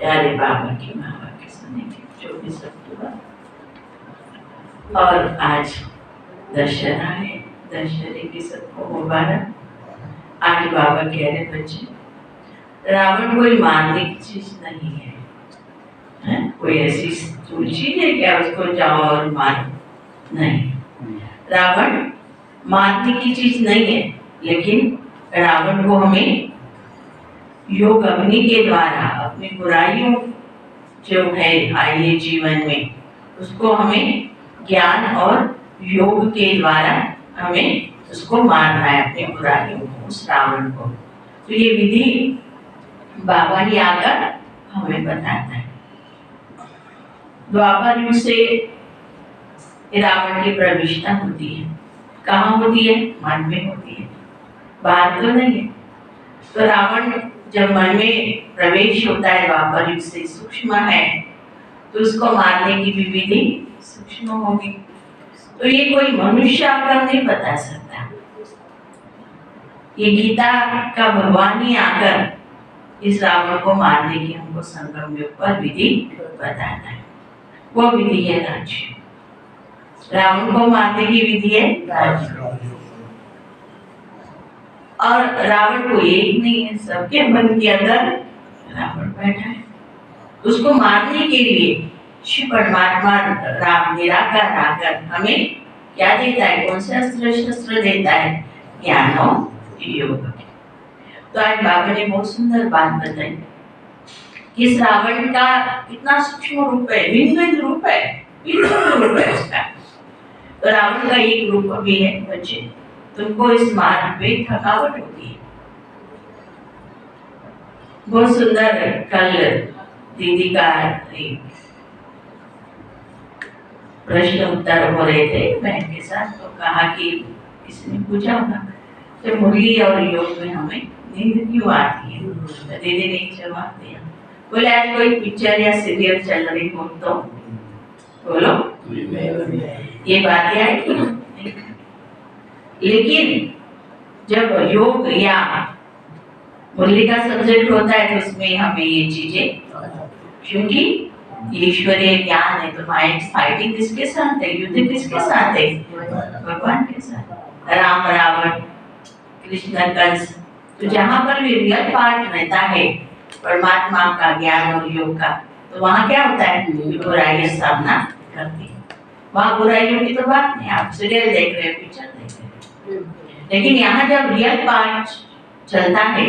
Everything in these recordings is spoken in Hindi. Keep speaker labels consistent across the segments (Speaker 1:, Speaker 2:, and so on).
Speaker 1: प्यारे बाबा की महावाक्य सुनेंगे 24 अक्टूबर। और आज दशहरा है, दशहरे की सबको मुबारक। आज बाबा कह रहे बच्चे, रावण कोई मारने की चीज नहीं है, कोई ऐसी चीज है क्या उसको जाओ और मारो? नहीं, रावण मारने की चीज नहीं है, लेकिन रावण को हमें योग अग्नि के द्वारा अपनी बुराइयों जो है आई है जीवन में, उसको हमें ज्ञान और योग के द्वारा हमें उसको मारना है, अपनी बुराइयों को, उस रावण को। तो ये विधि बाबा ही आकर हमें बताता है। द्वापर युग से रावण की प्रविष्टा होती है। कहाँ होती है? मन में होती है, बाहर तो नहीं है। तो रावण जब मन में प्रवेश होता है, द्वापर युग से सूक्ष्म है, तो उसको मारने की भी विधि सूक्ष्म होगी। तो ये कोई मनुष्य आकर नहीं बता सकता, ये गीता का भगवान ही आकर इस रावण को मारने की हमको संगम योग पर विधि बताता है। वो विधि है राजयोग। रावण को मारने की विधि है राजयोग। और रावण को एक नहीं है, सबके मन के अंदर रावण बैठा है। उसको मारने के लिए शिव परमात्मा राम निराकार आकर हमें क्या देता है? कौन से अस्त्र शस्त्र देता है? ज्ञान और योग। तो आज बाबा ने बहुत सुंदर बात बताई कि इस रावण का कितना सूक्ष्म रूप है, भिन्न रूप है, भिन्न रूप है उसका। तो रावण का एक रूप भी है बच्चे, तुमको इस मार्ग पे थकावट होती है। बहुत सुंदर कल दीदी का प्रश्न उत्तर हो रहे थे बहन के साथ, तो कहा कि किसने पूछा होगा तो मुरली और योग में हमें नींद क्यों आती है? तो दीदी ने जवाब दिया, बोले आज कोई पिक्चर या सीरियल चल रही हो तो बोलो ये बातें आएगी। लेकिन जब योग या मुरली का सब्जेक्ट होता है तो उसमें हमें ये चीजें, क्योंकि ईश्वरीय ज्ञान है तो फाइटिंग किसके साथ है, युद्ध किसके साथ है, भगवान के साथ। राम रावण, कृष्ण कंस, तो जहाँ पर भी रियल पार्ट रहता है परमात्मा का ज्ञान और योग का, तो वहाँ क्या होता है, बुराई सामना करती है। वहाँ बुराइयों की तो बात नहीं, आप सीरियल देख रहे हैं, पिक्चर देख रहे हैं, लेकिन यहाँ जब रियल पार्ट चलता है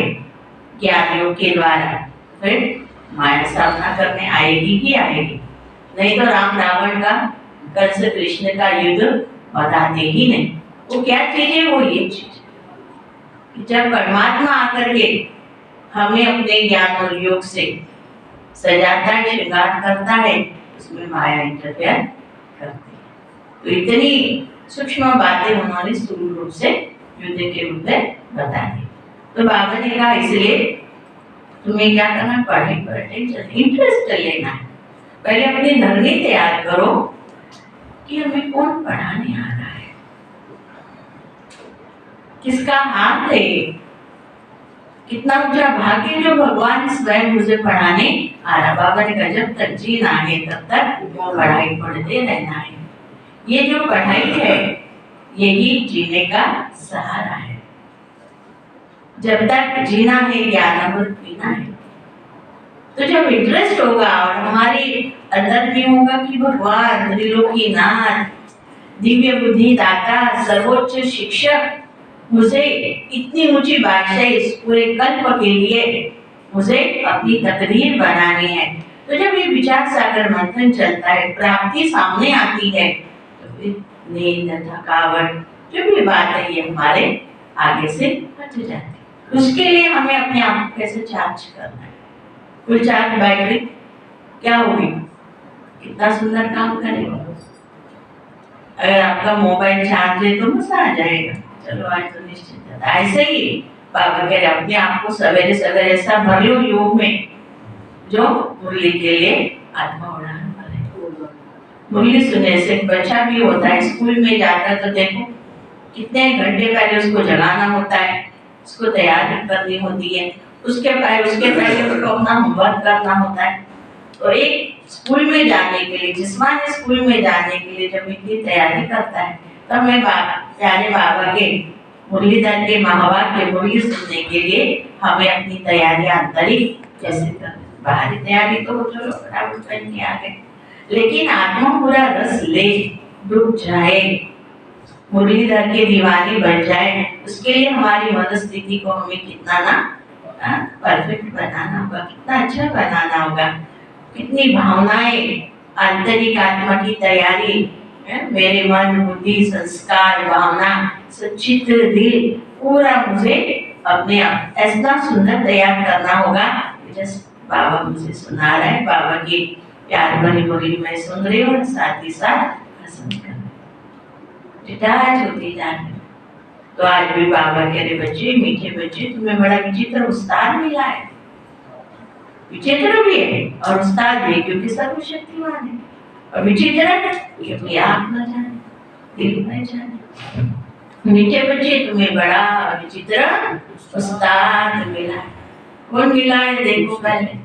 Speaker 1: ज्ञान योग के द्वारा, फिर माया सामना करने आएगी ही आएगी। नहीं तो राम रावण का, कंस कृष्ण का युद्ध बताते ही नहीं। वो क्या चीज है, वो ये चीज है, जब परमात्मा आकर के हमें अपने ज्ञान और योग से सजाता है, श्रृंगार करता है, उसमें माया इंटरफेयर करती है। तो इतनी सूक्ष्म बातें उन्होंने स्थूल रूप से युद्ध के रूप में बता दी। तो बाबा ने कहा इसलिए तुम्हें क्या करना, पढ़ाई पर इंटरेस्ट लेना है। पहले अपनी धरनी तैयार करो कि हमें कौन पढ़ाने आ रहा है, किसका हाथ है, कितना ऊंचा भाग्य जो भगवान स्वयं मुझे पढ़ाने आ रहा। बाबा ने कहा जब तक जीना है तब तक पढ़ाई पढ़ते रहना है। ये जो पढ़ाई है यही जीने का सहारा है। जब तक जीना है ज्ञानामृत पीना है। तो जब इंटरेस्ट होगा और हमारे अंदर में होगा कि भगवान त्रिलोकीनाथ, दिव्य बुद्धि दाता, सर्वोच्च शिक्षक मुझे इतनी ऊंची बादशाह इस पूरे कल्प के लिए मुझे अपनी तकदीर बनानी है, तो जब ये विचार सागर मंथन चलता है, प्राप्ति सामने आती है, तो फिर नींद, थकावट जो भी बात है ये हमारे आगे से हट जाती है। उसके लिए हमें अपने आप को कैसे चार्ज करना है। फुल चार्ज बैटरी क्या होगी, कितना सुंदर काम करेगा। अगर आपका मोबाइल चार्ज है तो मजा आ जाएगा, चलो आज तो निश्चित है। ऐसे ही बाबा कह रहे अपने आप को सवेरे सवेरे ऐसा भर लो योग में जो मुरली के लिए आत्मा उड़ान भरे। मुरली सुनने से बच्चा भी होता है, स्कूल में जाता है तो देखो कितने घंटे पहले उसको जगाना होता है, उसको तैयारी करनी होती है, उसके पहले उसको अपना होमवर्क करना होता है। तो एक स्कूल में जाने के लिए, जिस्मानी स्कूल में जाने के लिए जब इतनी तैयारी करता है, तब मैं प्यारे बाबा के मुरलीधर के महावाक्य मुरली सुनने के लिए हमें अपनी तैयारी आंतरिक कैसे करनी। बाहरी तैयारी तो चलो फटाफट पहन के आ गए, लेकिन आत्मा पूरा रस ले, डूब जाए, मुरलीधर के दीवानी बन जाए, उसके लिए हमारी मनस्थिति को हमें कितना ना परफेक्ट बनाना होगा, कितना अच्छा बनाना होगा, कितनी भावनाएं, आंतरिक आत्मा की तैयारी, मेरे मन, बुद्धि, संस्कार, भावना, सच्चित दिल पूरा मुझे अपने आप ऐसा सुंदर तैयार करना होगा। जैसे बाबा मुझे सुना रहा है, बाबा की प्यार भरी मुरली मैं सुन रही हूँ, साथ ही साथ हसन कर डिटैच होती जाती। तो आज भी बाबा कह रहे बच्चे, मीठे बच्चे, तुम्हें बड़ा विचित्र उस्ताद मिला है। विचित्र भी है और उस्ताद भी, क्योंकि सर्वशक्तिमान है। और विचित्र ये अपनी आँख न जाने, दिल न जाने। मीठे बच्चे, तुम्हें बड़ा विचित्र उस्ताद मिला है। कौन मिला है देखो पहले,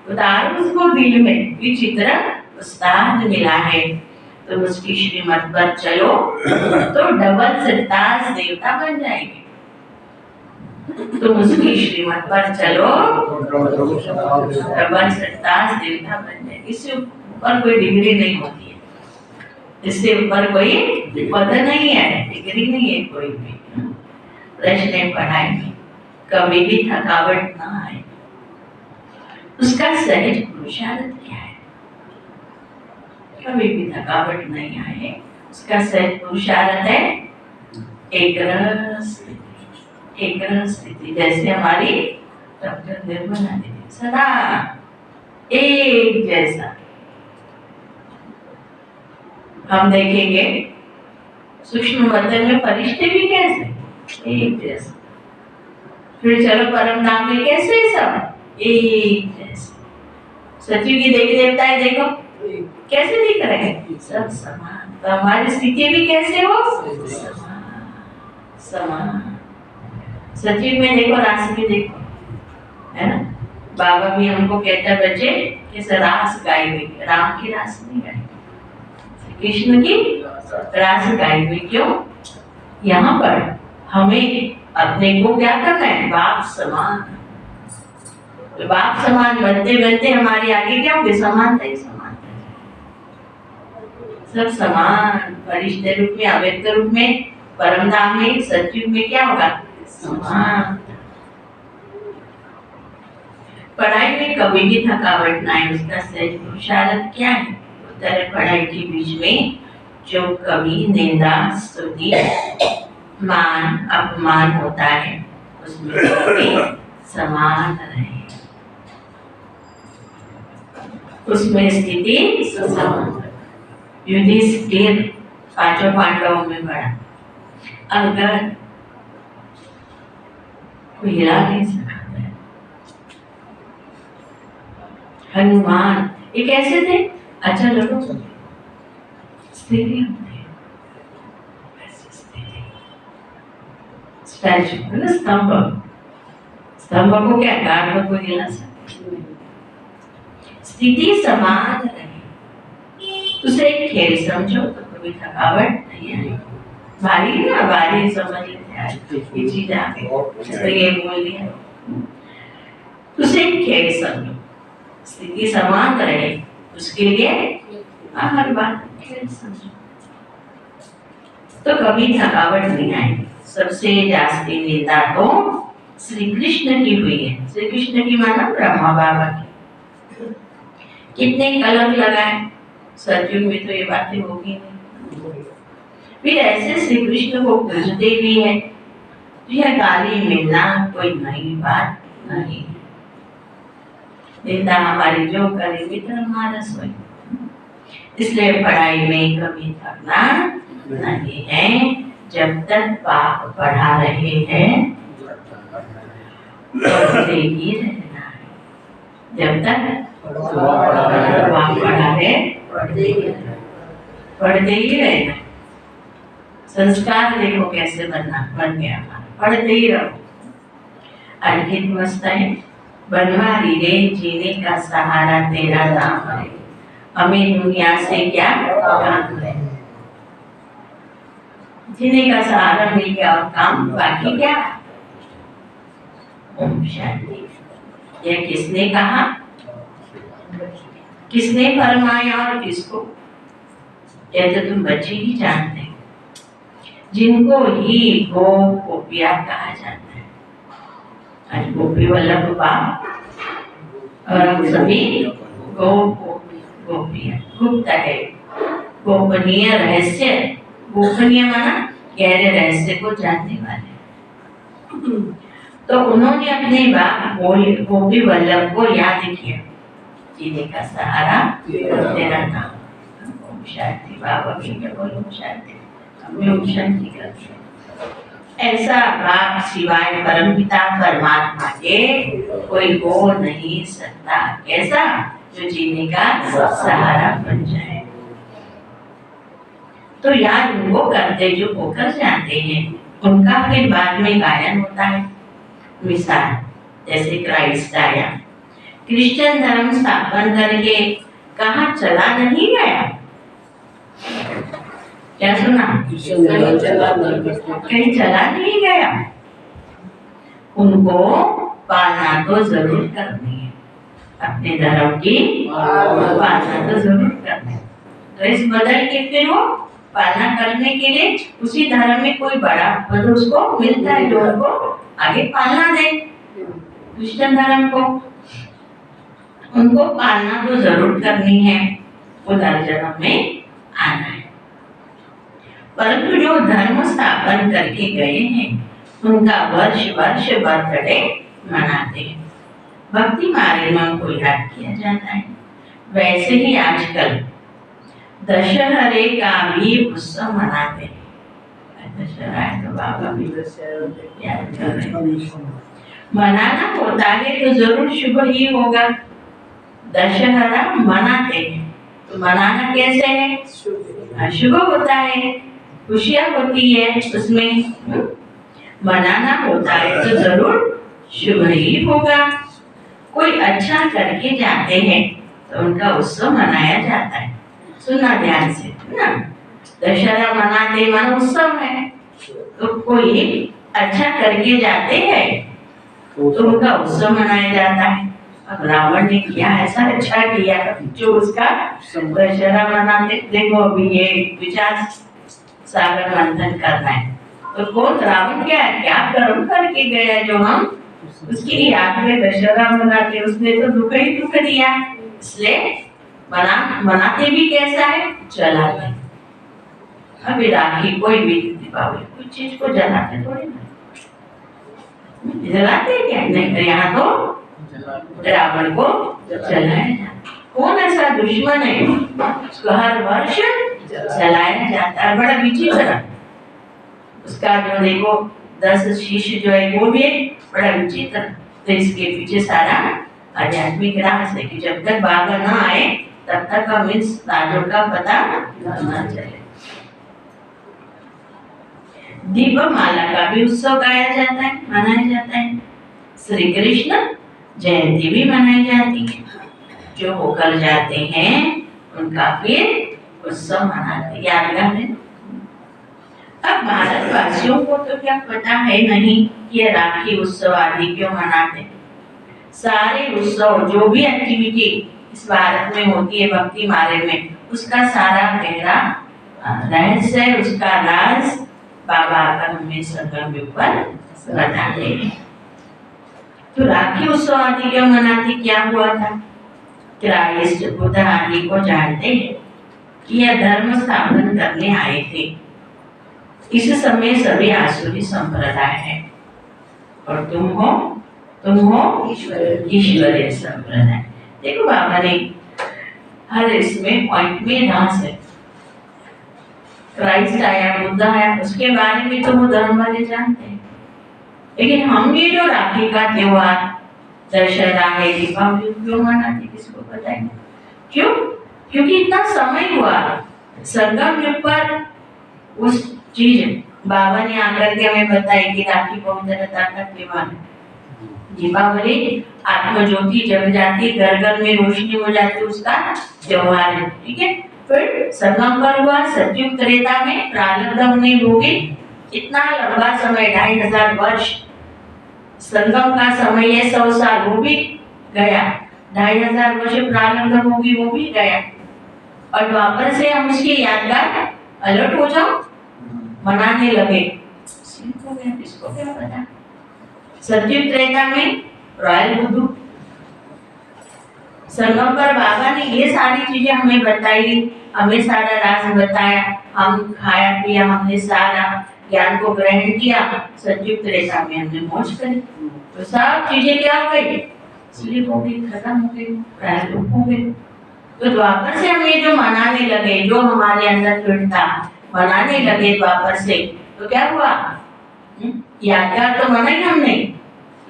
Speaker 1: उतारो उसको दिल में, विचित्र उस्ताद मिला है। तो उसकी श्रीमत पर चलो तो डबल सिरताज देवता बन जाएंगे। तुम उसकी श्रीमत पर चलो डबल सिरताज देवता बन जाएंगे। इससे ऊपर कोई डिग्री नहीं होती है, इससे ऊपर कोई पद नहीं है, डिग्री नहीं है कोई भी। प्रश्न पढ़ाई में कभी भी थकावट ना आए, उसका सहज पुरुषार्थ क्या है। कभी भी थकावट नहीं आए, उसका सहज पुरुषार्थ है एकाग्र स्थिति। जैसे हमारी डॉक्टर निर्मला दीदी सदा एक जैसा। हम देखेंगे सूक्ष्म मध्यम में फरिश्ते भी कैसे एक जैसे, फिर चलो परम धाम में कैसे सब एक जैसे। सचिव की देवी देवता है, देखो कैसे दिख रहे हैं, सब समान। तो हमारी स्थिति भी कैसे हो, समान। सचिव में देखो, राशि में देखो, है ना। बाबा भी हमको कहता है बच्चे इस रास गाई हुई, राम की रास नहीं गाई, कृष्ण की रास गाई हुई। क्यों? यहाँ पर हमें अपने को क्या करना है? बाप समान। बाप समान बनते बनते हमारे आगे क्या होंगे? समानता ही समानता, सब समान। फरिश्ते रूप में, अव्यक्त रूप में, परम धाम में, सतयुग में क्या होगा? समान। पढ़ाई में कभी भी थकावट ना है, उसका सहज पुरुषार्थ क्या है? उत्तर है पढ़ाई के बीच में जो कभी निंदा, स्तुति, मान, अपमान होता है उसमें कभी समान रहे, उसमें स्थिति समान। युधिष्ठिर पांचों पांडवों में पड़ा, अगर कोई हिला नहीं सका। हनुमान ये कैसे थे? अच्छा चलो स्थिति स्टैचू है ना, स्तंभ, स्तंभ को क्या गाड़ को हिला सकते? स्थिति समान रहे, उसे एक खेल समझो तो कभी थकावट नहीं आएगी। भारी ना भारी समझ लेते ये चीज आगे ये बोल दिया, उसे एक खेल समझो, स्थिति समान रहे उसके लिए हर बात खेल समझो तो कभी थकावट नहीं आएगी। सबसे जास्ती निंदा तो श्री कृष्ण की हुई है। श्री कृष्ण की माना ब्रह्मा बाबा की। कितने कलंक लगाए, सतयुग में तो ये बातें होगी नहीं। फिर ऐसे श्री कृष्ण को पूजते भी है, तो यह गाली मिलना कोई नई बात नहीं। निंदा हमारी जो करे मित्र हमारा सोई, इसलिए पढ़ाई में कभी थकना नहीं है। जब तक बाप पढ़ा रहे हैं पढ़ते ही रहना है। जब तक बाप पढ़ा है पढ़ते ही रहना। संस्कार देखो कैसे बन गया हमारा, पढ़ते ही रहो। अंकित मस्त है, बनवारी रे जीने का सहारा तेरा नाम है, हमें दुनिया से क्या काम है। जीने का सहारा मिल गया और काम बाकी क्या? ओम शांति। यह किसने कहा, किसने फरमाया और किसको? यह तो तुम बच्चे ही जानते हो, जिनको ही गोपिया कहा जाता है। आज गोपी वल्लभ बाप और हम सभी गोपिया। गुप्त है, गोपनीय रहस्य। गोपनीय माना गहरे रहस्य को जानने वाले। तो उन्होंने अपने बाप गोपी वल्लभ को याद किया, जीने का सहारा तेरा नाम। ओम शांति। बाबा भी बोलो शांति, हमें ओम शांति करते। ऐसा बाप सिवाय परमपिता परमात्मा के कोई हो नहीं सकता। कैसा? जो जीने का सहारा बन जाए। तो याद उनको करते जो होकर जाते हैं, उनका फिर बाद में गायन होता है। मिसाल जैसे क्राइस्ट आया, क्रिश्चियन धर्म स्थापन करके कहाँ चला नहीं गया? क्या सुना? कहीं चला नहीं गया। उनको पालना तो जरूर करनी है, अपने धर्म की पालना तो जरूर करनी है। तो इस बदल के फिर वो पालना करने के लिए उसी धर्म में कोई बड़ा पद उसको मिलता है जो उनको आगे पालना दे। क्रिश्चियन धर्म को उनको पालना तो जरूर करनी है, पुनर्जन्म में आना है। परंतु जो धर्म स्थापन करके गए हैं उनका वर्ष वर्ष बर्थडे मनाते हैं, भक्ति मार्ग में उनको याद किया जाता है। वैसे ही आजकल दशहरे का भी उत्सव मनाते हैं। दशहरा है तो बाबा भी याद कर रहे हैं। मनाना होता है तो जरूर शुभ ही होगा। दशहरा मनाते हैं तो मनाना कैसे है? शुभ होता है, खुशियाँ होती है उसमें। मनाना होता है तो जरूर शुभ ही होगा। कोई अच्छा करके जाते हैं तो उनका उत्सव मनाया जाता है। सुनना ध्यान से ना, दशहरा मनाते मन उत्सव है। तो कोई अच्छा करके जाते हैं तो उनका उत्सव मनाया जाता है। अब रावण ने किया ऐसा अच्छा किया जो उसका दशहरा मनाते। देखो अभी ये विचार सागर मंथन करना है तो कौन रावण क्या कर्म करके गया जो हम उसकी याद में दशहरा मनाते। उसने तो दुख ही दुख दिया, इसलिए मनाते भी कैसा है, जलाते। अभी राखी कोई भी दीपावली कुछ चीज को जलाते थोड़ी ना, जलाते क्या नहीं, यहाँ तो रावण को जलाया जाता। कौन ऐसा दुश्मन है उसको हर वर्ष जलाया जाता है। बड़ा विचित्र उसका जो देखो 10 शीश जो है वो भी बड़ा विचित्र। तो इसके पीछे सारा आध्यात्मिक रहस्य है कि जब तक बाबा न आए तब तक हम इस राजों का पता न चले। दीपमाला का भी उत्सव गाया जाता है, मनाया जाता है। श्री कृष्ण जयंती भी मनाई जाती है। जो होकर जाते हैं उनका फिर उत्सव मनाते, यादगार है। अब भारतवासियों को तो क्या पता है नहीं कि राखी उत्सव आदि क्यों मनाते। सारे उत्सव जो भी एक्टिविटी इस भारत में होती है भक्ति मार्ग में, उसका सारा गहरा रहस्य, उसका राज बाबा आकर हमें संगम पर बताते हैं। तो राखी उत्सव आदि क्यों मनाते, क्या हुआ था। क्राइस्ट बुद्ध आदि को जानते हैं कि यह धर्म स्थापन करने आए थे। इस समय सभी आसुरी संप्रदाय है और तुम हो ईश्वरीय संप्रदाय। देखो बाबा ने हर इसमें पॉइंट में रास है। क्राइस्ट आया, बुद्ध आया, उसके बारे में तो वो धर्म वाले जानते हैं। लेकिन हम ये जो राखी का त्योहार, दशहरा है, दीपावली क्यों मनाते, किसको पता है। क्यों? क्योंकि इतना समय हुआ संगम युग पर उस चीज बाबा ने आकर के हमें बताई कि राखी पवित्रता का त्योहार है। दीपावली आत्मज्योति जग जाती, घर घर में रोशनी हो जाती, उसका त्योहार है। ठीक है। फिर संगम पर हुआ सतयुग त्रेता में, प्रारब्ध हमने भोगे इतना लंबा समय 2500 वर्ष संगम का समय है। 100 साल वो भी गया, 2500 वर्ष प्रारब्ध भोगी वो भी गया। और वापस से हम उसकी यादगार अलर्ट हो जाओ, मनाने लगे। किसको क्या पता। सतयुग त्रेता में रॉयल बुद्धू, संगम पर बाबा ने ये सारी चीजें हमें बताई, हमें सारा राज बताया, हम खाया पिया, हमने सारा ज्ञान को ग्रहण किया। सतयुग त्रेता में हमने मौज करी, तो सब चीजें क्या हो गई, स्लिप हो गई, खत्म हो गई, रॉयल बुद्धू हो गई। तो द्वापर से हम ये जो मनाने लगे, जो हमारे अंदर फिट था, मनाने लगे द्वापर से, तो क्या हुआ, यादगार तो मनाई हमने,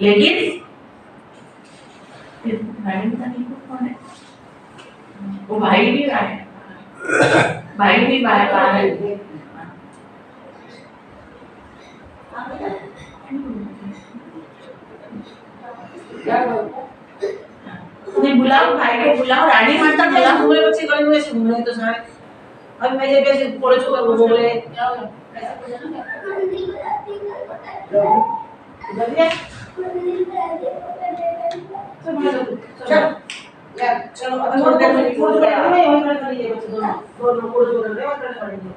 Speaker 1: लेकिन वो भाई भी आए, भाई भी बाहर है। बुलाओ भाई को, बुलाओ, रानी माता बुलाओ।
Speaker 2: पूरे बच्चे गए हुए से घूम रहे तो सारे, अब मैं जब ऐसे थोड़े छोटे वो बोल रहे क्या हो गया, चलो अब थोड़ी देर में फोन करेंगे, वहीं कर लीजिए बच्चे दोनों पूरे छोड़ रहे हैं, कर लेंगे।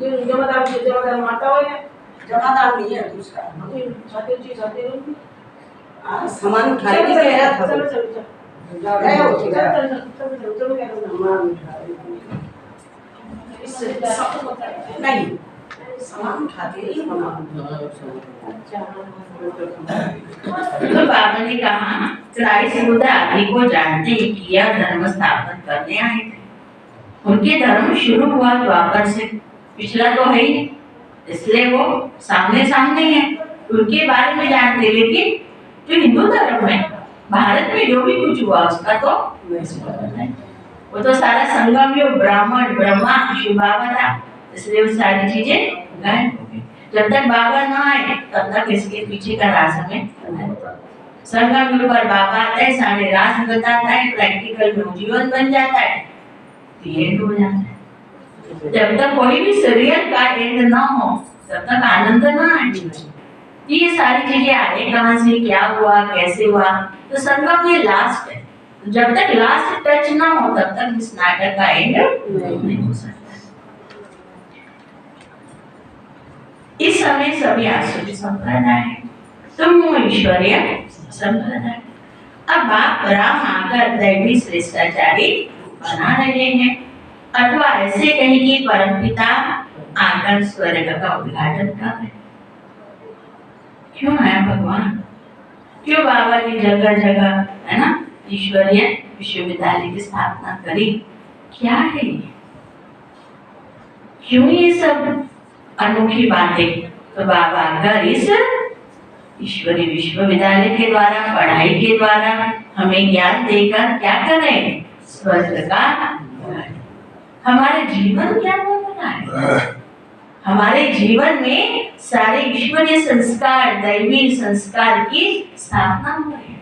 Speaker 2: ये जमादार माता हो है,
Speaker 3: जमादार नहीं है दूसरा,
Speaker 2: छाती उनकी
Speaker 3: सामान उठाने के लिए आया था।
Speaker 2: चलो चलो चलो
Speaker 3: गए हो ठीक है,
Speaker 2: चलो क्या करना
Speaker 3: सामान उठा नहीं, सामान उठाते ही
Speaker 1: तो बाबा ने कहा क्राइस्ट बुद्ध आदि को जानते कि यह धर्म स्थापन करने आए थे। उनके धर्म शुरू हुआ द्वापर से, पिछला तो है ही, इसलिए वो सामने सामने है, उनके बारे में जानते। लेकिन जो हिंदू धर्म है, भारत में जो भी कुछ हुआ उसका तो वो तो सारा संगम योग, ब्राह्मण, ब्रह्मा, शिव बाबा था, इसलिए वो सारी चीजें गायब हो गई। जब तक बाबा ना आए तब तक इसके पीछे का राज हमें संगम युग पर बाबा आता है, सारे राज बताता है, प्रैक्टिकल में जीवन बन जाता है, तो एंड हो जाता है। जब तक कोई भी शरीर का एंड ना हो तब तक आनंद ना आए। ये सारी चीजें आए कहाँ से, क्या हुआ, कैसे हुआ, तो संगम ये लास्ट है। जब तक लास्ट टच ना हो तब तक इस नाटक का एंड नहीं हो सकता। इस समय सभी आसुरी संप्रदाय है, तुम हो ईश्वरीय संप्रदाय। अब बाप राम आकर दैवी श्रेष्ठाचारी बना रहे हैं, अथवा ऐसे कहें कि परमपिता आकर स्वर्ग का उद्घाटन कर रहे हैं। क्यों है भगवान, क्यों बाबा की जगह जगह है ना ईश्वरीय विश्वविद्यालय की स्थापना करी, क्या है ये, क्यों ये सब अनोखी बातें? तो बाबा अगर इस ईश्वरीय विश्वविद्यालय के द्वारा, पढ़ाई के द्वारा हमें ज्ञान देकर क्या करें, स्वर्ग का, हमारे जीवन क्या बनना है, हमारे जीवन में सारे ईश्वरीय संस्कार, दैवी संस्कार की स्थापना हो रही है।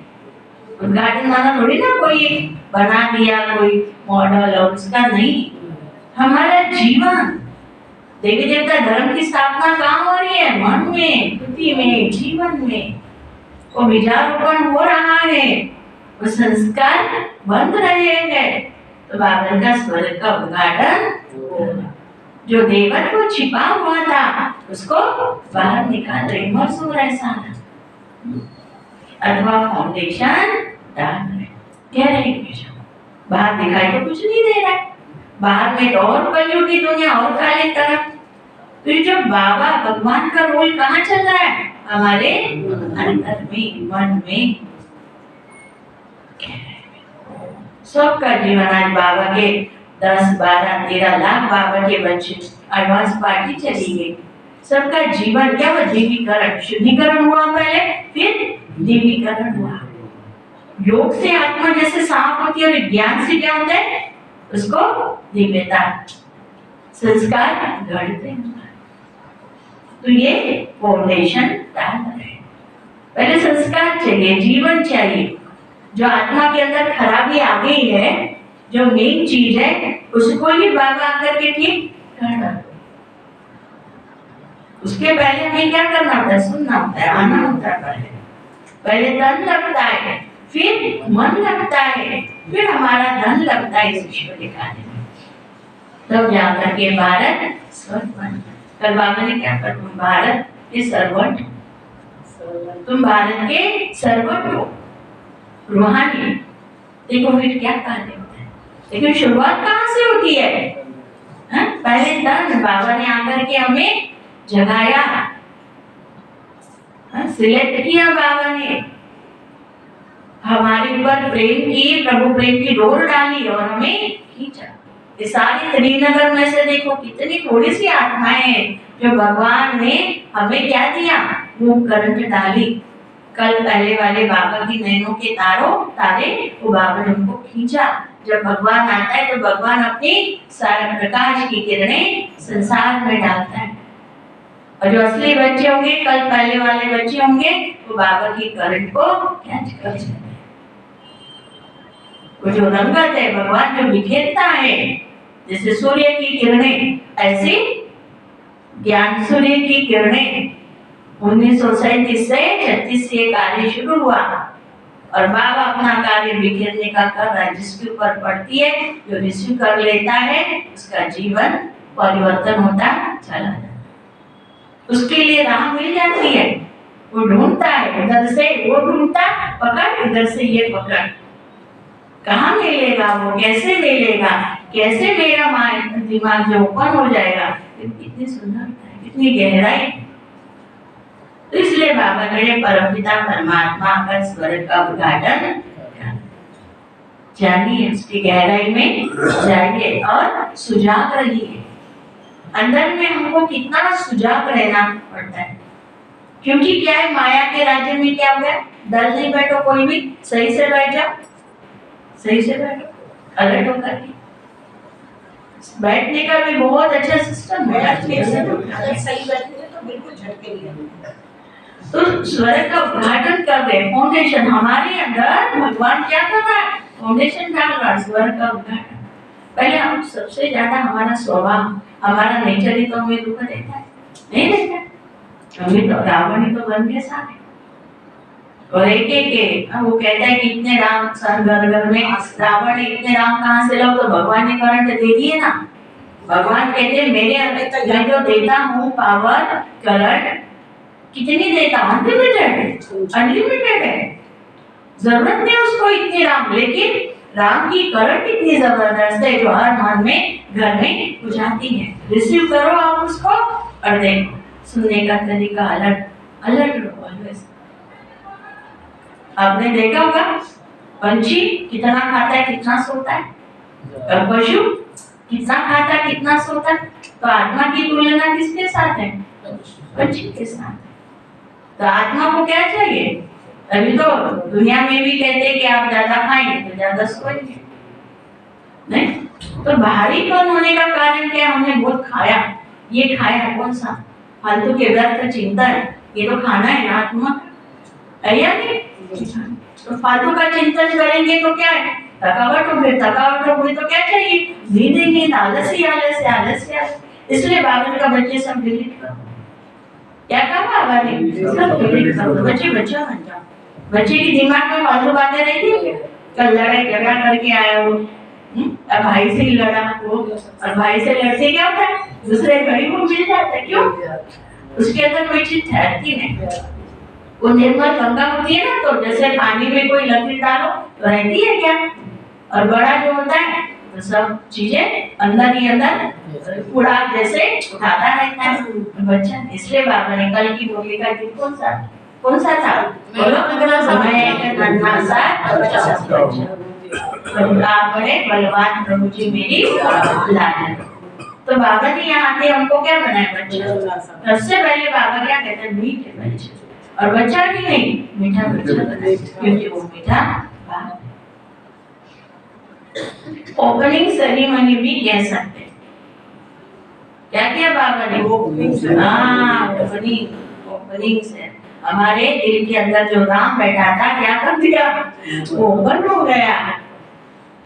Speaker 1: उद्घाटन माना थोड़ी ना कोई बना दिया कोई मॉडल और उसका नहीं, हमारा जीवन देवी देवता धर्म की स्थापना कहाँ हो रही है, मन में, बुद्धि में, जीवन में। वो बीजारोपण हो रहा है, वो संस्कार बन रहे हैं, तो बाबा का स्वर्ग का उद्घाटन, जो देवर को छिपा हुआ था उसको बाहर निकाल रहे, मजदूर ऐसा अथवा फाउंडेशन डाल रहे, कह रहे बाहर दिखाई तो कुछ नहीं दे रहा है, बाहर में तो और कलयुग की दुनिया और काले तरफ। तो ये जो बाबा भगवान का रोल कहाँ चल रहा है, हमारे अंदर में, मन में। सबका जीवन आज बाबा के 10, 12, 13 लाख बाबा के बच्चे एडवांस पार्टी चली गई, सबका जीवन क्या हुआ, दिव्यीकरण, शुद्धिकरण हुआ पहले, फिर दिव्यीकरण हुआ। योग से आत्मा जैसे साफ होती है और ज्ञान से क्या होता है, उसको दिव्यता, संस्कार गढ़ते हैं। तो ये फाउंडेशन डाल रहे हैं, पहले संस्कार चाहिए, जीवन चाहिए। जो आत्मा के अंदर खराबी आ गई है, जो मेन चीज है, उसको ही बाबा आकर के ठीक करना। उसके पहले हमें क्या करना होता है, सुनना होता है, आना होता है। पहले तन लगता है, फिर मन लगता है, फिर हमारा धन लगता है इस ईश्वर के कार्य में, तब जाकर के भारत स्वर्ग बनता है। कल बाबा ने क्या कहा, तुम भारत के सर्वंट, तुम भारत के सर्वंट हो, रूहानी। देखो फिर क्या कार्य होता है, लेकिन शुरुआत कहाँ से होती है, पहले तन, बाबा ने आकर के हमें जगाया, सिलेक्ट किया बाबा ने, हमारे ऊपर प्रेम की, प्रभु प्रेम की डोर डाली और हमें खींचा। ये सारी त्रिनगर में से देखो कितनी थोड़ी सी आत्माएं हैं जो भगवान ने हमें क्या दिया, वो करंट डाली। कल पहले वाले बाबा की नैनों के तारे वो बाबा ने उनको खींचा। जब भगवान आता है तो भगवान अपनी सारा प्रकाश की किरणें संसार में डालता है, और जो असली बच्चे होंगे, कल पहले वाले बच्चे होंगे, वो बाबा की करंट को कैच कर सकते हैं। वो जो रंगत है, भगवान जो बिखेरता है, जैसे सूर्य की किरणें, ऐसे ज्ञान सूर्य की किरणें 1937 से 36 से कार्य शुरू हुआ, और बाबा अपना कार्य बिखेरने का कर रहा है। जिसके ऊपर पड़ती है, जो रिसीव कर लेता है, उसका जीवन परिवर्तन होता चला जाता है। उसके लिए राह मिल जाती है, वो ढूंढता है, उधर से वो ढूंढता, पकड़, इधर से ये पकड़, कहाँ मिलेगा वो, कैसे मिलेगा, कैसे मेरा माइंड, दिमाग जो ओपन हो जाएगा। कितनी सुंदरता है, कितनी गहराई। तो इसलिए बाबा ने परमपिता परमात्मा का स्वर्ग का उद्घाटन, जानिए उसकी गहराई में जाइए और सुजाग रहिए। अंदर में हमको कितना सुजाग रहना पड़ता है, क्योंकि क्या है, माया के राज्य में क्या हो गया, डल नहीं बैठो, कोई भी सही से बैठ जाओ, सही से बैठो, अलर्ट होकर के बैठने का भी बहुत अच्छा सिस्टम है।
Speaker 3: अगर सही बैठे तो बिल्कुल झटके नहीं लगेंगे।
Speaker 1: तो स्वर्ग का उद्घाटन कर कब है? फाउंडेशन हमारे अंदर भगवान क्या कर रहा है? फाउंडेशन डाल रहा है, स्वर्ग का उद्घाटन। पहले हम सबसे ज्यादा हमारा स्वभाव, हमारा नेचर ही तो हमें दुख देता है, नहीं देता? हमें तो रावण ही तो बन के साथ है, और एक एक वो कहता है कि इतने राम सर घर घर में रावण ने इतने राम कहाँ से लाओ? तो भगवान ने करंट दे दिए ना। भगवान कहते हैं मेरे मैं जो देता हूँ पावर करंट, कितनी देता हूँ? अनलिमिटेड है। जरूरत नहीं उसको इतने राम, लेकिन राम की करंट इतनी जबरदस्त है जो हर मन में घर में बुझाती है। रिसीव करो आप उसको और देखो, सुनने का तरीका अलर्ट अलर्ट रहो ऑलवेज। आपने देखा होगा पंछी कितना खाता है कितना सोता है, और पशु कितना खाता है कितना सोता है। तो आत्मा की तुलना किसके साथ है? पंछी के साथ। तो आत्मा को क्या चाहिए? अभी तो दुनिया में भी कहते हैं कि आप ज्यादा खाएंगे तो ज्यादा सोएंगे, नहीं? तो भारीपन होने का कारण क्या? हमने बहुत खाया। ये खाया कौन सा? फालतू के व्यर्थ का चिंता है। ये तो खाना है ना आत्मा, है या नहीं? तो फालतू का चिंतन करेंगे तो क्या है? थकावट हो, फिर थकावट हो गई तो क्या चाहिए? नींद ही नींद, आलस ही आलस, आलस ही आलस। इसलिए बाबा का बच्चे सब डिलीट करो। क्या कहा बाबा ने? सब डिलीट करो, बच्चे बच्चा बन जाओ। बच्चे की दिमाग में फालतू बातें रहती है। कल लड़ाई झगड़ा करके आया वो, अब भाई से ही लड़ा वो, और भाई से लड़ते क्या होता है? दूसरे घड़ी को मिल जाता है। क्यों? उसके अंदर कोई चीज ठहरती नहीं। वो निर्मल गंगा होती है ना, तो जैसे पानी में कोई लकीर डालो तो रहती है क्या? और बड़ा जो होता है तो सब चीजें अंदर ही अंदर उड़ा जैसे उठाता रहता है बच्चा। इसलिए बाबा ने कल की मूवी का गीत कौन सा था? बोलो। मैं एक नन्हा सा आप बड़े बलवान प्रभु जी मेरी लाडली। तो बाबा ने यहाँ आते हमको क्या बनाया? बच्चा। सबसे पहले बाबा क्या कहते हैं? मीठे बच्चे, और बच्चा भी नहीं, मीठा बच्चा बनाया, क्योंकि वो मीठा बाप है। ओपनिंग सेरेमनी भी कह सकते हैं। क्या किया बाबा ने? ओपनिंग से हमारे दिल के अंदर जो राम बैठा था क्या कर दिया? वो ओपन हो गया।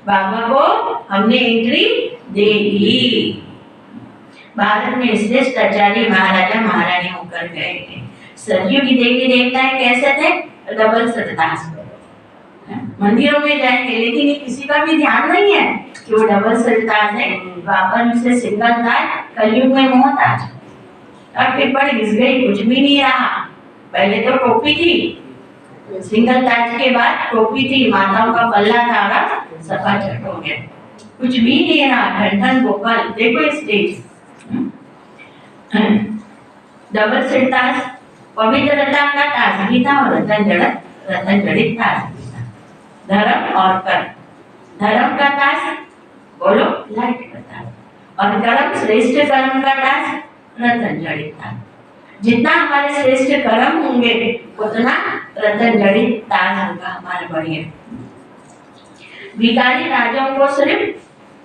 Speaker 1: बाबा को हमने एंट्री दे दी। भारत में श्रेष्ठ आचार्य महाराजा महारानी होकर गए। सरयुग की देवी देवताएं कैसे थे? डबल सरताज। मंदिरों में जाएंगे लेकिन ये किसी का भी ध्यान नहीं है कि वो डबल सरताज है। द्वापर से सिंगल ताज, कलयुग में मोह ताज। अब टिप्पण घिस गई, कुछ भी नहीं रहा। पहले तो टोपी थी, सिंगल ताज के बाद टोपी थी, माताओं का पल्ला धागा सफा चट हो गया, कुछ भी नहीं रहा। ठंडन गोपाल देखो स्टेज। डबल सरताज पवित्रता का ताज भी था और रतन जड़ित ताज भी था। धर्म और कर्म, धर्म का ताज बोलो लाइट का ताज, और कर्म श्रेष्ठ कर्म का ताज रतन जड़ित ताज। जितना हमारे श्रेष्ठ कर्म होंगे उतना रतन जड़ित ताज होगा हमारा बढ़िया। भिखारी राजाओं को सिर्फ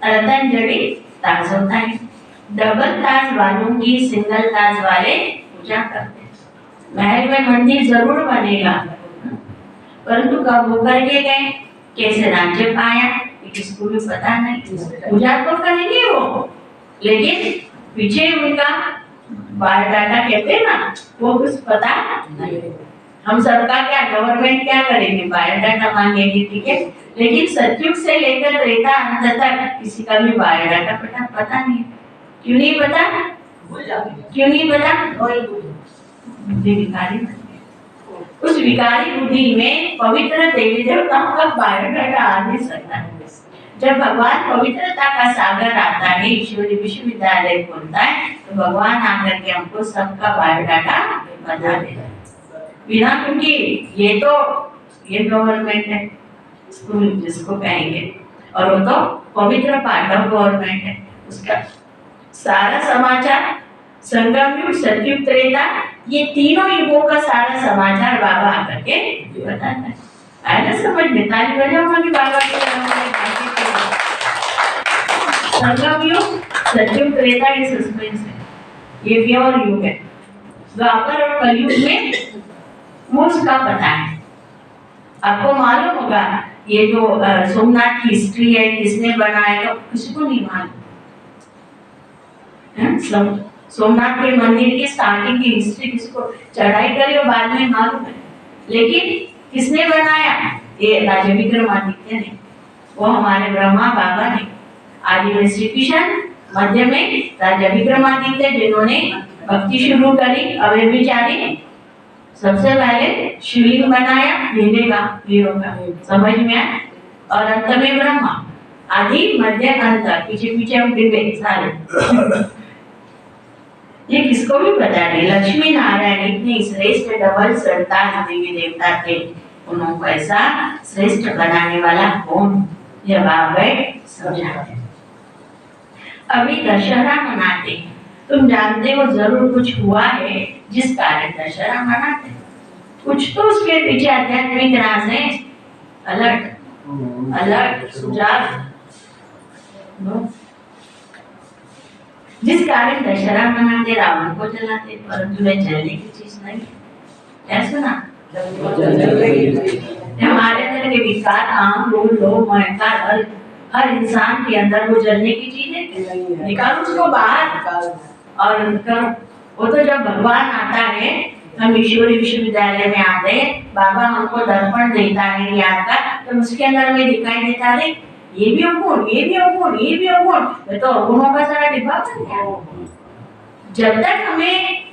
Speaker 1: रतन जड़ित ताज होता है। डबल ताज वालों की सिंगल ताज वाले पूजा करते हैं। महल में मंदिर जरूर बनेगा, परंतु कब वो करके गए, कैसे राज्य पाया, किसको भी पता नहीं। पूजा तो करेंगे वो, लेकिन पीछे उनका बायोडाटा कहते हैं ना, वो कुछ पता नहीं। हम सबका क्या, गवर्नमेंट क्या करेंगे? बायोडाटा मांगेंगे, ठीक है, लेकिन सतयुग से लेकर त्रेता अंत तक किसी का भी बायोडाटा पता नहीं। क्यों नहीं पता? क्यों नहीं पता? भिखारी बन गए। उस भिखारी बुद्धि में पवित्र देवी देवताओं का बायोडाटा आ नहीं सकता। जब भगवान पवित्रता का सागर आता है, ईश्वरी विश्वविद्यालय खोलता है, तो भगवान आकर के हमको सबका बायोडाटा बता देता है। बिना, क्योंकि ये गवर्नमेंट है, स्कूल जिसको कहेंगे, और वो तो पवित्र पार्ट ऑफ गवर्नमेंट है। उसका सारा समाचार संगम युग, सतयुग, त्रेता, ये तीनों युगों का सारा समाचार बाबा आकर के बताता है। आया ना समझ में? ताली बजाओ कि बाबा के संगम युग, सतयुग, त्रेता ये सस्पेंस है, ये प्योर युग है। द्वापर और कलयुग में मोक्ष का पता है, आपको मालूम होगा ये जो सोमनाथ की हिस्ट्री है, किसने बनाया, किसी को नहीं मालूम। सोमनाथ के मंदिर की स्टार्टिंग की हिस्ट्री किसको, चढ़ाई करी और बाद में मालूम है, लेकिन किसने बनाया, ये राजा विक्रमादित्य ने, वो हमारे ब्रह्मा बाबा ने। आदि में श्री कृष्ण, मध्य में राजा विक्रमादित्य जिन्होंने भक्ति शुरू करी, अवे विचारी, सबसे पहले शिवलिंग बनाया वीरों का, समझ में आया, और अंत में ब्रह्मा। आदि मध्य अंत, पीछे पीछे हम डिब्बे सारे। ये किसको भी पता नहीं, लक्ष्मी नारायण इतनी श्रेष्ठ डबल संतान देवी देवता थे, उनको ऐसा श्रेष्ठ बनाने वाला कौन, जब आप गए समझाते। अभी दशहरा मनाते, तुम जानते हो जरूर कुछ हुआ है जिस कारण दशहरा मनाते, कुछ तो उसके पीछे आध्यात्मिक राज है। अलर्ट सुझाव, जिस कारण दशहरा मनाते, रावण को जलाते, परंतु वे जलने की चीज नहीं है। क्या सुना, हमारे अंदर के विकार, काम, क्रोध, लोभ, अहंकार, हर इंसान के अंदर वो जलने की चीज है, निकालो उसको बाहर और करो। वो तो जब भगवान आता है, हम ईश्वरी विश्वविद्यालय में आते हैं, बाबा हमको दर्पण देता है ज्ञान का, तो उसके अंदर में दिखाई देता है ये भी अवगुण, ये भी अवगुण, ये भी अवगुण, तो अवगुणों का सारा डिब्बा बन गया। जब तक हमें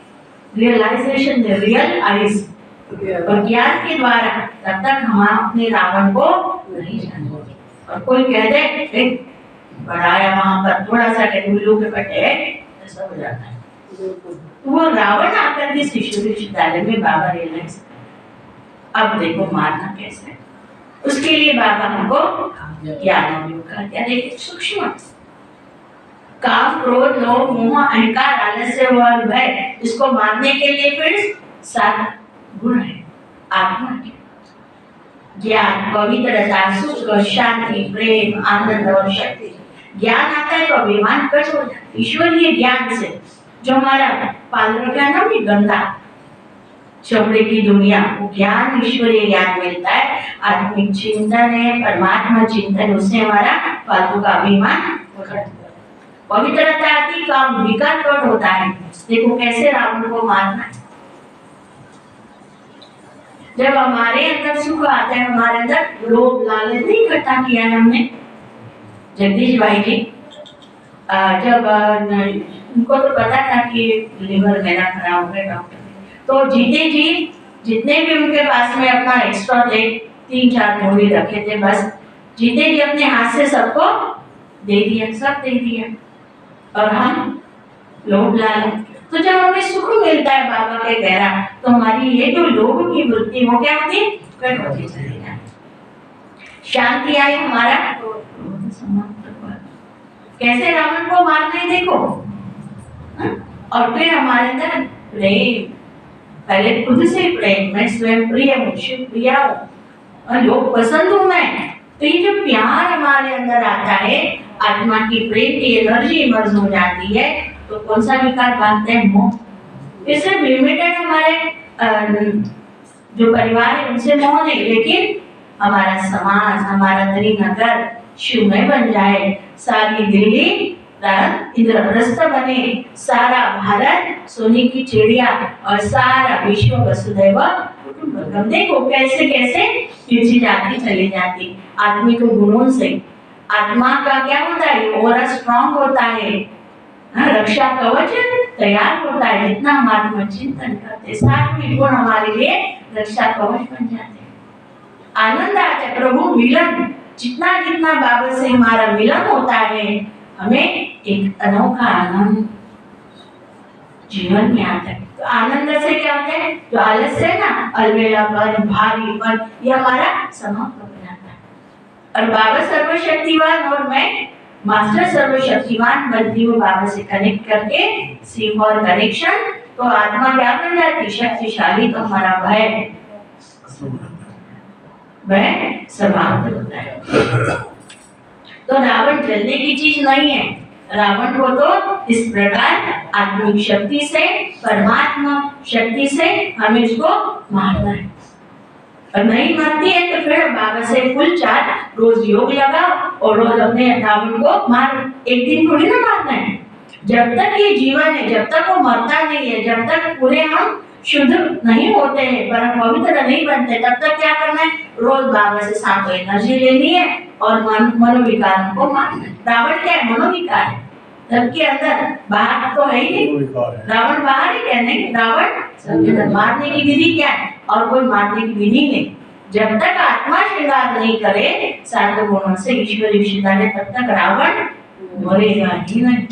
Speaker 1: रियलाइजेशन दे, रियल आइज और ज्ञान के द्वारा, तब तक हम अपने रावण को नहीं जानते। और कोई कह दे बढ़ाया वहां पर थोड़ा सा उल्लू के पट्टे है, ऐसा हो जाता है। वो रावण आकर के ईश्वरी विश्वविद्यालय में बाबा रियलाइज, अब देखो मारना कैसे है। उसके लिए बाबा हमको ज्ञान योग का क्या, देखिए सूक्ष्म काम, क्रोध, लोभ, मोह, अहंकार, आलस्य और भय, इसको मारने के लिए फिर 7 गुण है आत्मा के, ज्ञान, पवित्रता, सुख, शांति, प्रेम, आनंद और शक्ति। ज्ञान आता है तो अभिमान कट हो जाता है ईश्वरीय ज्ञान से, जो हमारा पाल रखा ना भी गंदा चमड़े की दुनिया, वो ज्ञान ईश्वरीय ज्ञान मिलता है, आत्मिक चिंतन है, परमात्मा चिंतन, उससे हमारा फालतू का अभिमान पवित्रता आती, काम विकार कट होता है। देखो कैसे रावण को मारना है, जब हमारे अंदर सुख आता है, हमारे अंदर लोभ लालच नहीं इकट्ठा किया है हमने। जगदीश भाई जी जब उनको तो पता था कि लिवर मेरा खराब है, डॉक्टर तो जीते जी जितने भी उनके पास में अपना एक्स्ट्रा थे, 3-4 जोड़ी रखे थे, बस जीते जी अपने हाथ से सबको दे दिया, सब दे दिया। और हम लोभ लालच, तो जब हमें सुख मिलता है बाबा के गहरा, तो हमारी ये जो लोभ की वृत्ति वो क्या होती है, कट होती चली जाती। शांति आई, हमारा समाप्त हुआ। कैसे रावण को मारना है देखो, और फिर हमारे अंदर प्रेम, पहले खुद से प्रेम, मैं स्वयं प्रिय हूँ, शिव प्रिया हूँ और लोग पसंद हूँ मैं। तो ये जो प्यार हमारे अंदर आता है, आत्मा की प्रेम की एनर्जी इमर्ज हो जाती है, तो कौन सा विकार भागते हैं, मोह। फिर सिर्फ लिमिटेड हमारे जो परिवार है उनसे मोह नहीं, लेकिन हमारा समाज, हमारा त्रिनगर शिवमय बन जाए, सारी दिल्ली इंद्रप्रस्थ बने, सारा भारत सोने की चिड़िया और सारा विश्व वसुधैव कुटुंबकम। देखो कैसे कैसे खिंची जाती चली जाती आत्मिक गुणों से। आत्मा का क्या होता है, ओरा स्ट्रॉन्ग होता है, रक्षा कवच तैयार होता है। जितना हम आत्मचिंतन करते, सात्विक गुण हमारे लिए रक्षा कवच बन जाते हैं। आनंद आता है, प्रभु मिलन, जितना जितना बाबा से हमारा मिलन होता है, हमें एक अनोखा आनंद जीवन में आता है। तो आनंद से क्या होता है, जो आलस्य है ना, अलबेलापन, भारीपन, ये हमारा समाप्त हो जाता है। और बाबा सर्वशक्तिवान और मैं मास्टर सर्वशक्तिवान बनती हूँ, बाबा से कनेक्ट करके सीख और कनेक्शन, तो आत्मा क्या बन जाती, शक्तिशाली। तो हमारा भय समाप्त होता है। तो रावण जलने की चीज नहीं है, रावण को तो इस प्रकार आत्मिक शक्ति से, परमात्मा शक्ति से हमें उसको मारना है। और नहीं मानती है तो फिर बाबा से फुल चार्ज रोज योग लगाओ और रोज अपने रावण को मार। एक दिन थोड़ी ना मारना है, जब तक ये जीवन है, जब तक वो मरता नहीं है, जब तक पूरे हम शुद्ध नहीं होते हैं, परम पवित्र नहीं बनते, तब तक क्या करना है, रोज बाबा से साथ एनर्जी लेनी है और मनोविकारों को मारना है। रावण क्या है, मनोविकार है, सबके अंदर, बाहर तो है ही नहीं। रावण बाहर ही क्या, नहीं, रावण सबके अंदर। मारने की विधि क्या है, और कोई मारने की विधि नहीं। जब तक आत्मा श्रृंगार नहीं करे सात गुणों से ईश्वरी विशेषता है, तब तक रावण मरेगा ही नहीं।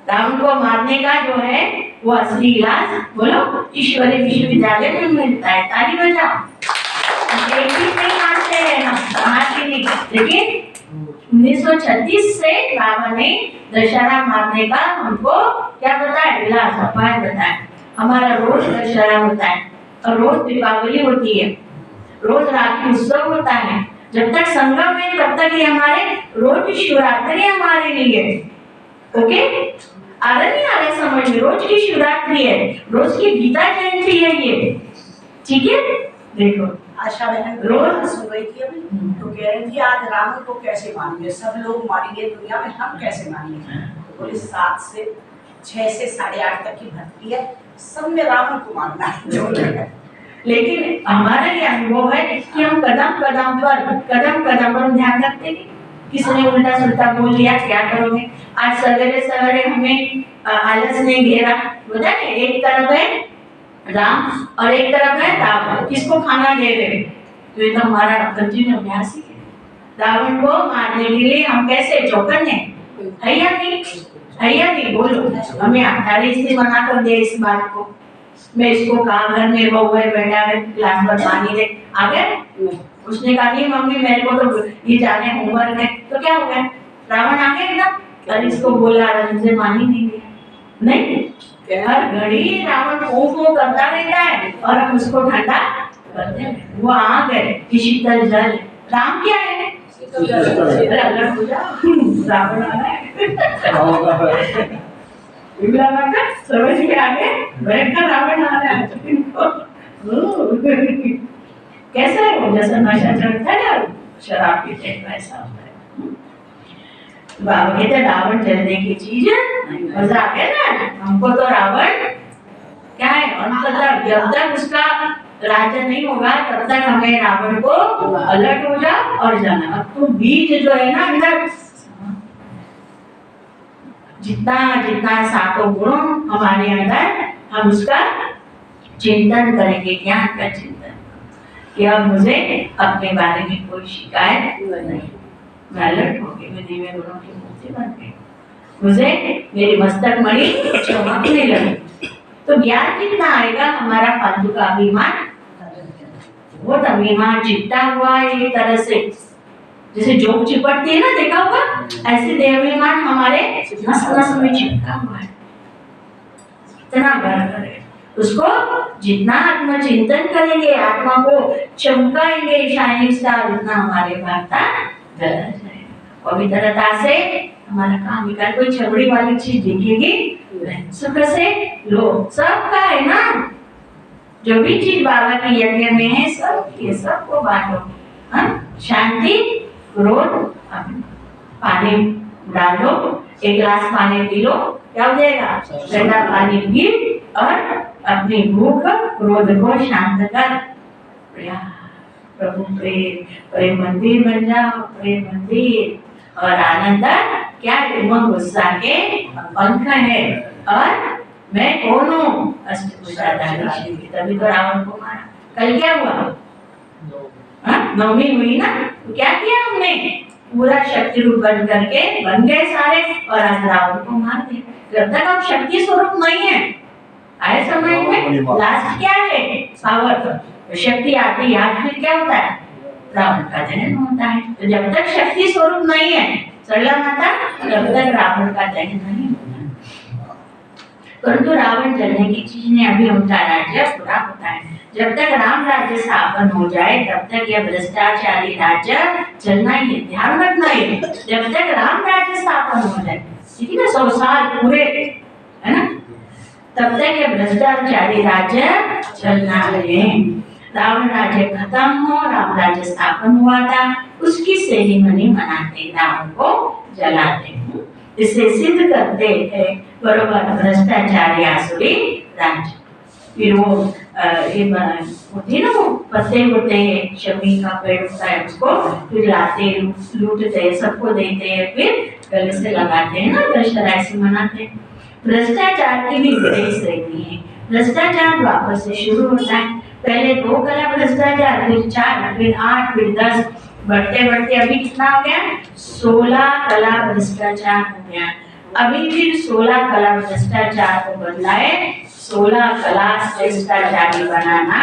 Speaker 1: रावण को मारने का जो है वो असली इलाज बोलो ईश्वरी विश्वविद्यालय में मिलता है। ताली बजाओ। एक भी नहीं मानते हैं हम, समाज की नहीं। लेकिन 1936 से रावण ने दशहरा मारने का हमको क्या बताया, इलाज, उपाय बताया। हमारा रोज दशहरा होता है और रोज दीपावली होती है, रोज राखी उत्सव होता है। जब तक संगम है तब तक ये हमारे रोज शिवरात्रि हमारे लिए, ओके, आ रहा नहीं आ रहा समझ में, रोज की शिवरात्रि है, रोज की गीता जयंती है ये, ठीक है। देखो
Speaker 3: आशा बहन
Speaker 1: रोज
Speaker 3: सुन रही थी अभी, तो कह रही थी आज रावण को कैसे मानेंगे, सब लोग मारेंगे दुनिया में, हम कैसे मानेंगे। तो बोले 7 से 6 से 8:30 तक की भक्ति है, सब में रावण को मानना है जो है।
Speaker 1: लेकिन हमारा ये अनुभव है कि हम कदम कदम पर ध्यान रखते हैं। किसी ने उल्टा सुल्टा बोल दिया, क्या करोगे। आज सवेरे सवेरे हमें आलस ने घेरा, बोला नहीं, एक तरफ है राम और एक तरफ है रावण, किसको खाना दे रहे। तो ये तो हमारा कंटिन्यू अभ्यास ही है। रावण को मारने के लिए हम कैसे चौकन्ने है या नहीं, है या नहीं, बोलो। हमें 28 दिन मना कर दिया इस बात को। मैं इसको कहा घर में बहू है, बेटा है, क्लास पर पानी दे, आ गए। उसने कहा नहीं मम्मी मेरे को तो ये जाने होमवर्क है, तो क्या हो गया, रावण आ गया एकदम। और इसको बोला मुझे पानी नहीं दिया, नहीं, हर घड़ी रावण फूं करता रहता है और हम उसको ठंडा करते हैं। वो आ गए कि शीतल जल, राम क्या है, अलग हो जाओ, रावण आ गया। समझ में आ गए, भयंकर रावण आ रहा है। कैसा है वो, जैसा नशा चढ़ता है ना, शराब पीते हैं, वैसा होता है। बाबा कहते रावण जलने की चीज है, मजा आ गया ना हमको। तो रावण क्या है, अंत तक जब तक उसका राज्य नहीं होगा तब तक हमें रावण को अलर्ट हो जा और जाना। अब तो बीज जो है ना अंदर, जितना जितना सातों गुण हमारे अंदर, हम उसका चिंतन करेंगे, ज्ञान का चिंतन, कि अब मुझे अपने बारे में कोई शिकायत नहीं, मैं अलर्ट हो गई, मैं दिव्य गुणों की मूर्ति बन गई, मुझे मेरी मस्तक मणि चमकने लगी। तो ज्ञान कितना आएगा, हमारा फालतू का अभिमान, वो अभिमान चिपटा हुआ है एक तरह से, जैसे जोक चिपटती है ना, देखा होगा, ऐसे देहाभिमान हमारे नस नस में चिपका हुआ है। इतना गर्व करें उसको, जितना आत्म चिंतन करेंगे, आत्मा को चमकाएंगे शाइनिंग स्टार, उतना हमारे वार्ता जाएगा। पवित्रता से हमारा काम विकार, कोई छबड़ी वाली चीज दिखेगी, सुख से लो, सबका है ना, जो भी चीज बाबा की यज्ञ में है सब ये सबको बांटो। शांति, क्रोध, पानी डालो, एक गिलास पानी पी लो, क्या हो जाएगा, ठंडा पानी पी और अपनी भूख क्रोध को शांत कर। प्रभु प्रेम मंदिर बन जाओ, प्रेम मंदिर। और आनंद क्या, उमंग गुस्सा के पंख है, और मैं कौन हूँ, अष्टभुजाधारी, तभी तो रावण को मारा। कल क्या हुआ, नवमी हुई ना, तो क्या किया हमने, पूरा शक्ति रूप बन करके बन गए सारे, और आज रावण को मार दिया। जब तक हम शक्ति स्वरूप नहीं है, आए समय में लास्ट क्या है, पावर, शक्ति आती है, आज फिर क्या होता है, रावण का दहन होता है। तो जब तक शक्ति स्वरूप नहीं है सरला माता, तब तक रावण का दहन नहीं होता। परंतु रावण जलने की चीज ने अभी उनका राज्य पूरा होता है। जब तक राम राज्य स्थापन हो जाए तब तक यह भ्रष्टाचारी राज्य चलना ही है, ध्यान रखना है। जब तक राम राज्य स्थापन हो जाए, ठीक है ना, 100 साल पूरे, है ना, तब तक यह भ्रष्टाचारी राज्य चलना है। रावण राज्य खत्म हो, राम राज्य स्थापन हुआ था, उसकी सेरेमनी मनाते, रावण को जलाते हैं। इसे सिद्ध करते हैं बरोबर भ्रष्टाचारी आसुरी राज्य। फिर वो होती है ना, वो पत्ते होते हैं, शमी का पेड़ होता है, उसको फिर लाते लूटते हैं, सबको देते हैं, फिर गले से लगाते हैं ना, दशहरा ऐसे मनाते हैं। भ्रष्टाचार की भी बड़ी श्रेणी है। भ्रष्टाचार वापस से शुरू होता है, पहले 2 कला भ्रष्टाचार, फिर 4, फिर 8, फिर 10, बढ़ते बढ़ते अभी कितना हो गया, 16 कला भ्रष्टाचार हो गया। अभी फिर 16 कला भ्रष्टाचार को बदला है 16 कला श्रेष्ठाचारी बनाना,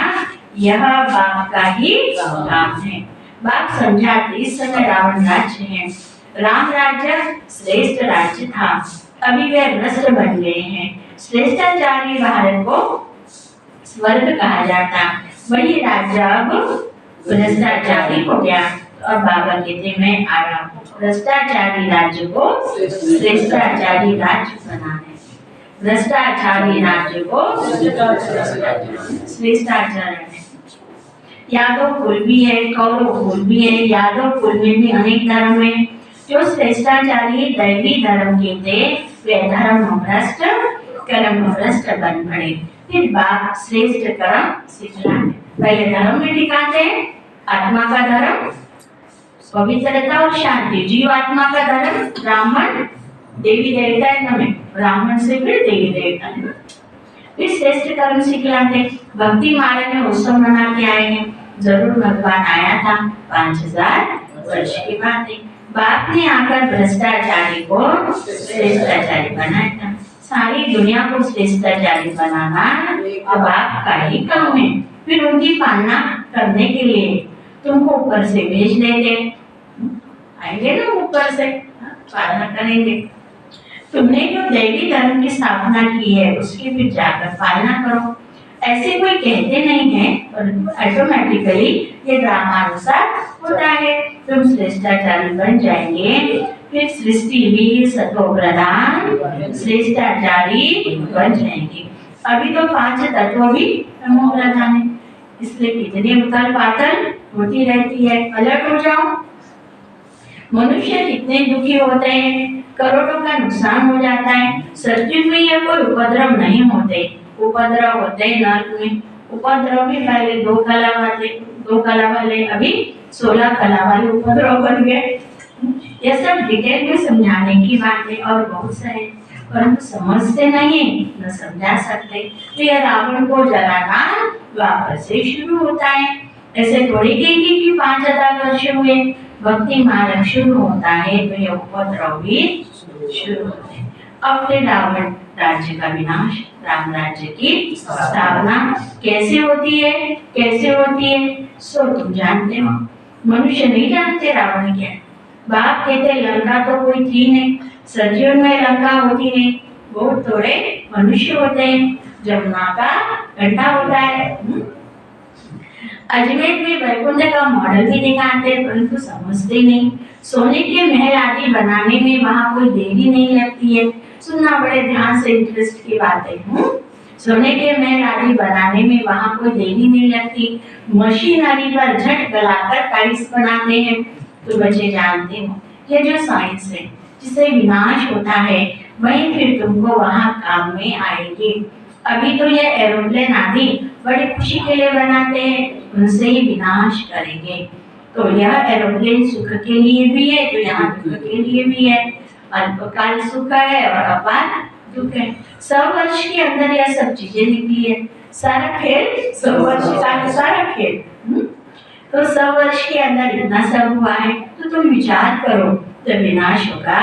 Speaker 1: यह बाप का ही काम है। बाप समझाते इस समय रावण राज्य है, राम राज्य श्रेष्ठ राज्य था, अभी वे भ्रष्ट बन गए हैं। श्रेष्ठाचारी भारत को स्वर्ग कहा जाता, वही राज्य अब भ्रष्टाचारी हो गया। और बाबा कहते मैं आया भ्रष्टाचारी राज्य को श्रेष्ठाचारी राज्य बनाने, भ्रष्टाचारी राज्य को श्रेष्ठाचार्य। यादव कुल भी है, कौरव कुल भी है, यादव कुल में भी अनेक धर्म है। जो श्रेष्ठाचारी दैवी धर्म के थे वे धर्म भ्रष्ट कर्म भ्रष्ट बन पड़े। फिर बाप श्रेष्ठ कर्म सिखलाते, पहले धर्म में दिखाते आत्मा का धर्म पवित्रता और शांति, जीवात्मा का धर्म ब्राह्मण देवी देवता में, ब्राह्मण से फिर देवी देवता में। फिर श्रेष्ठ कर्म सिखलाते, भक्ति मार्ग में उत्सव मना के आए हैं। जरूर भगवान आया था 5000 वर्ष के बाद। बाप ने आकर भ्रष्टाचारी को श्रेष्ठाचारी बनाया था। सारी दुनिया को श्रेष्ठाचारी बनाना अब बाप का ही काम है। फिर उनकी पालना करने के लिए तुमको ऊपर से भेज देते, आएंगे ना ऊपर से पालना करेंगे। तुमने जो देवी धर्म की स्थापना की है उसकी भी जाकर पालना करो। ऐसे कोई कहते नहीं है, पर ऑटोमेटिकली ये ड्रामानुसार होता है। तुम श्रेष्ठाचारी बन जाएंगे, फिर सृष्टि भी सतो प्रधान श्रेष्ठाचारी बन जाएंगे। अभी तो 5 तत्व भी तमो प्रधान है, इसलिए कितने उथल पाथल होती रहती है। अलर्ट हो जाओ। मनुष्य कितने दुखी होते हैं, करोड़ों का नुकसान हो जाता है। सत्युग में ये कोई उपद्रव नहीं होते, उपद्रव होते नरक में। उपद्रव भी पहले 2 कला वाले अभी 16 कला वाले उपद्रव बन गए। ये सब डिटेल में समझाने की बात है और बहुत सारे, परंतु समझते नहीं, न समझा सकते। तो यह रावण को जलाना वापस से शुरू होता है। ऐसे थोड़ी कहेगी कि 5000 वर्ष हुए, भक्ति मार्ग शुरू होता है तो यह उपद्रव भी शुरू होते हैं। अब फिर रावण राज्य का विनाश, राम राज्य की स्थापना कैसे होती है, कैसे होती है सो तुम जानते हो, मनुष्य नहीं जानते रावण क्या। बाप कहते लंका तो कोई थी नहीं, सदियों में लंका होती नहीं, बहुत थोड़े मनुष्य होते हैं। जमुना का घंटा होता है। अजमेर में वैकुंठ का मॉडल भी दिखाते हैं, परंतु समझते नहीं। सोने के महल आदि बनाने में वहाँ कोई देरी नहीं लगती है। सुनना बड़े ध्यान से, इंटरेस्ट की बातें हूँ। सोने के महल आदि बनाने में वहाँ कोई देरी नहीं लगती। मशीनरी पर झट गलाकर टाइल्स बनाते हैं। तो बच्चे जानते हो ये जो साइंस है जिससे विनाश होता है वही फिर तुमको वहाँ काम में आएगी। अभी तो ये एरोप्लेन आदि बड़ी खुशी के लिए बनाते हैं, उनसे ही विनाश करेंगे। तो यह एरोप्लेन सुख के लिए भी है, तो यहाँ दुख के लिए भी है। अल्पकाल सुख है और अपार दुख है। 100 वर्ष के अंदर यह सब चीजें निकली है। सारा खेल 100 वर्ष का सारा खेल। तो 100 वर्ष के अंदर इतना सब हुआ है, तो तुम विचार करो तो विनाश होगा।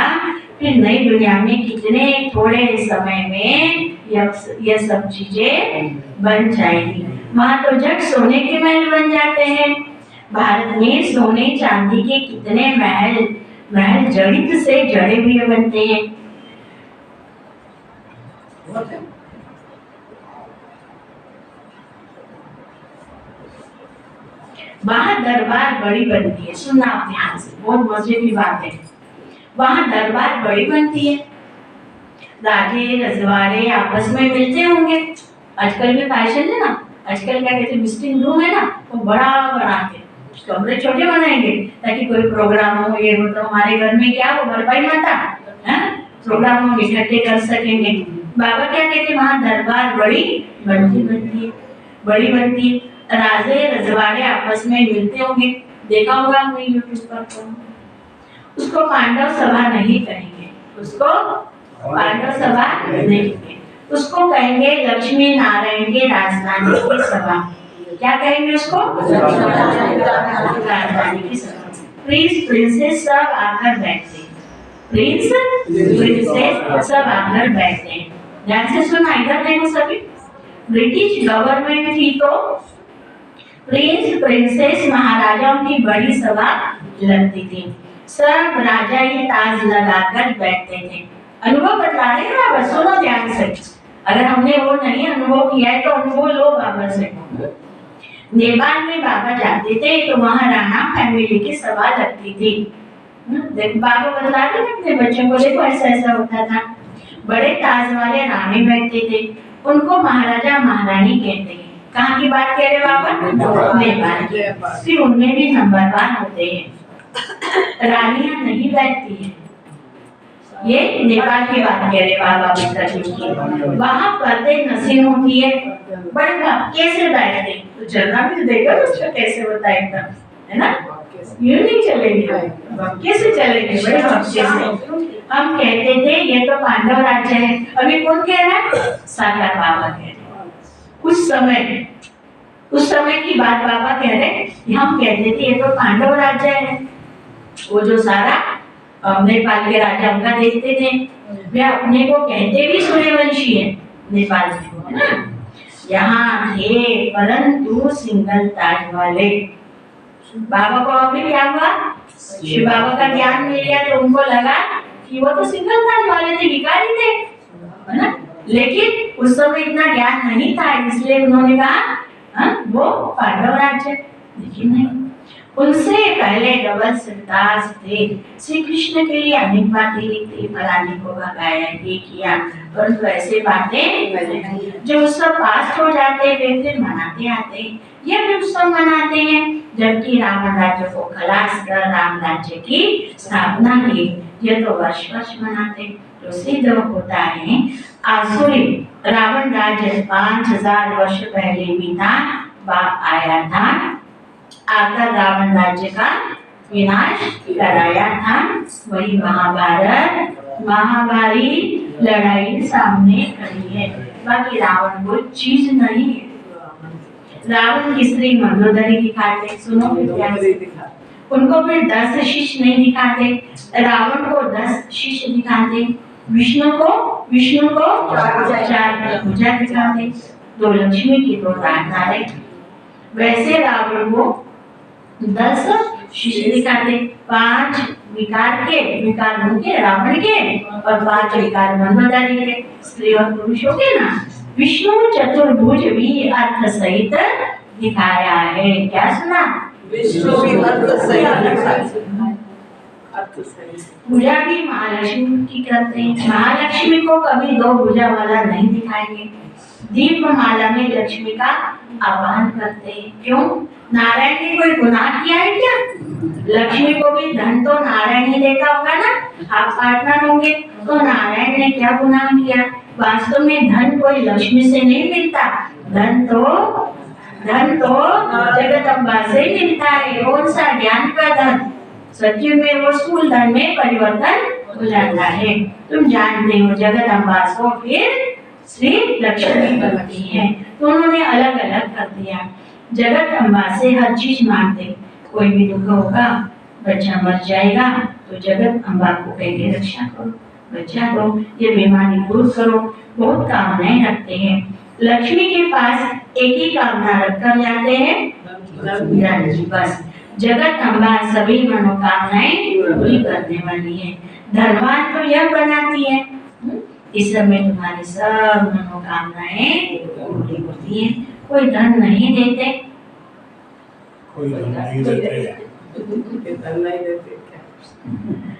Speaker 1: फिर नई दुनिया में कितने थोड़े समय में यह सब चीजें बन जाएगी। वहाँ तो झट सोने के महल बन जाते हैं। भारत में सोने चांदी के कितने महल जड़ित से जड़े हुए बनते हैं। वहाँ दरबार बड़ी बनती है, सुनना आप ध्यान से, बहुत मजे की बात है। वहाँ दरबार बड़ी बनती है, राजे रजवाड़े आपस में मिलते होंगे। आजकल भी फैशन है ना, आजकल क्या कहते हैं, विजिटिंग रूम है ना, वो बड़ा बनाते हैं, कमरे छोटे बनाएंगे ताकि कोई प्रोग्राम हो, ये हो, तो हमारे घर में क्या हो, भरपाई माता है, प्रोग्राम हम इकट्ठे कर सकेंगे। बाबा क्या कहते हैं, वहाँ दरबार बड़ी बनती है, बड़ी बनती है, राजे रजवाड़े आपस में मिलते होंगे, देखा होगा हमने यूट्यूब पर। उसको पांडव सभा नहीं कहेंगे, उसको पांडव सभा नहीं कहेंगे, उसको कहेंगे लक्ष्मी नारायण के राजधानी की सभा। क्या कहेंगे उसको? राजधानी की सभा। प्रिंस प्रिंसेस सब आकर बैठते हैं, प्रिंस प्रिंसेस सब आकर बैठते हैं। ध्यान से सुना, इधर देखो सभी। ब्रिटिश गवर्नमेंट थी तो प्रिंस प्रिंसेस महाराजाओं की बड़ी सभा लगती थी, सब राजा ये ताज लगाकर बैठते थे। अनुभव बता रहे हैं बाबा, सुनो ध्यान से, अगर हमने वो नहीं अनुभव किया है तो अनुभव लो बाबा से। नेपाल में बाबा जाते थे तो वहाँ राणा फैमिली की सभा लगती थी। देखो बाबा बता रहे थे अपने बच्चों को, देखो ऐसा ऐसा होता था। बड़े ताज वाले रानी बैठते थे, उनको महाराजा महारानी कहते हैं। कहाँ की बात कह रहे बाबा? नेपाल की। फिर उनमें भी नंबरवार होते हैं, रानियां नहीं बैठती हैं। ये नेपाल की बात कह रहे बाबा पिताजी की। वहाँ पर्दे नसीब होती है, बड़े कैसे बैठते, तो चलना भी देखा उसको कैसे होता है एकदम, है ना, यूं नहीं चलेंगे, कैसे चलेंगे, बड़े भक्ति से। हम कहते थे ये तो पांडव राज्य है, अभी कौन कह रहा है? साकार बाबा कह रहे हैं। उस समय की बात बाबा कह रहे हैं, हम कहते थे ये तो पांडव राज्य है। वो जो सारा नेपाल के राजा उनका देखते थे, वे अपने को कहते भी सूर्यवंशी है नेपाल में, है ना। यहाँ थे परंतु सिंगल ताज वाले। बाबा को अभी क्या हुआ, शिव बाबा का ज्ञान मिल गया तो उनको लगा कि वो तो सिंगल ताज वाले थे, भिखारी थे, है ना। लेकिन उस समय इतना ज्ञान नहीं था, इसलिए उन्होंने कहा वो पांडव राज्य, लेकिन नहीं। उनसे पहले डबल सिरताज थे, श्री कृष्ण के लिए अनेक बातें लिखते, फलाने को भगाया, ये किया, परंतु ऐसे बातें जो उत्सव पास हो जाते वे फिर मनाते आते। ये भी उत्सव मनाते हैं, जबकि रावण राज्य को खलास कर राम राज्य की स्थापना की। ये तो वर्ष वर्ष मनाते, तो सिद्ध होता है आसुरी रावण राज्य 5000 वर्ष पहले भी था, बाप आया था, आकर रावण राज्य का विनाश कराया था। वही महाभारी लड़ाई सामने खड़ी है, बाकी रावण कोई चीज नहीं है। रावण की स्त्री मंदोदरी दिखाते, सुनो उनको फिर 10 शिष्य नहीं दिखाते, रावण को 10 शिष्य दिखाते, विष्णु को 4 भुजा दिखाते, 2 लक्ष्मी की 2 राधाएं। वैसे रावण को 10 शिष्य दिखाते, 5 विकार उनके रावण के और 5 विकार मंदोदरी के, स्त्री और पुरुषों के ना। विष्णु चतुर्भुज भी अर्थ सहित दिखाया है। क्या सुना?
Speaker 2: विष्णु भी अर्थ सहित।
Speaker 1: पूजा भी महालक्ष्मी की करते हैं, महालक्ष्मी को कभी 2 भुजा वाला नहीं दिखाएंगे। दीप माला में लक्ष्मी का आह्वान करते हैं, क्यों? नारायण ने कोई गुनाह किया है क्या? लक्ष्मी को भी धन तो नारायण ही देता होगा ना, आप पार्टनर होंगे, तो नारायण ने क्या गुनाह किया? वास्तव में धन कोई लक्ष्मी से नहीं मिलता, धन तो जगदम्बा से मिलता है। कौन सा? ज्ञान का धन। सत्युग में वो स्थूल धन में परिवर्तन हो जाता है। तुम जानते हो जगदम्बा सो फिर श्री लक्ष्मी बनती है, तो उन्होंने अलग अलग कर दिया। जगदम्बा से हर चीज मांगते, कोई भी दुख होगा, बच्चा मर जाएगा तो जगदम्बा को कहेंगे रक्षा करो, बच्चा दो, ये बीमारी दूर करो, बहुत कामनाएं रखते हैं। लक्ष्मी के पास एक ही कामना रखकर जाते हैं, बस जगदम्बा सभी मनोकामनाएं पूरी करने वाली है। धनवान तो यह बनाती है, इस समय तुम्हारी सब मनोकामनाएं पूरी होती है। कोई धन नहीं देते,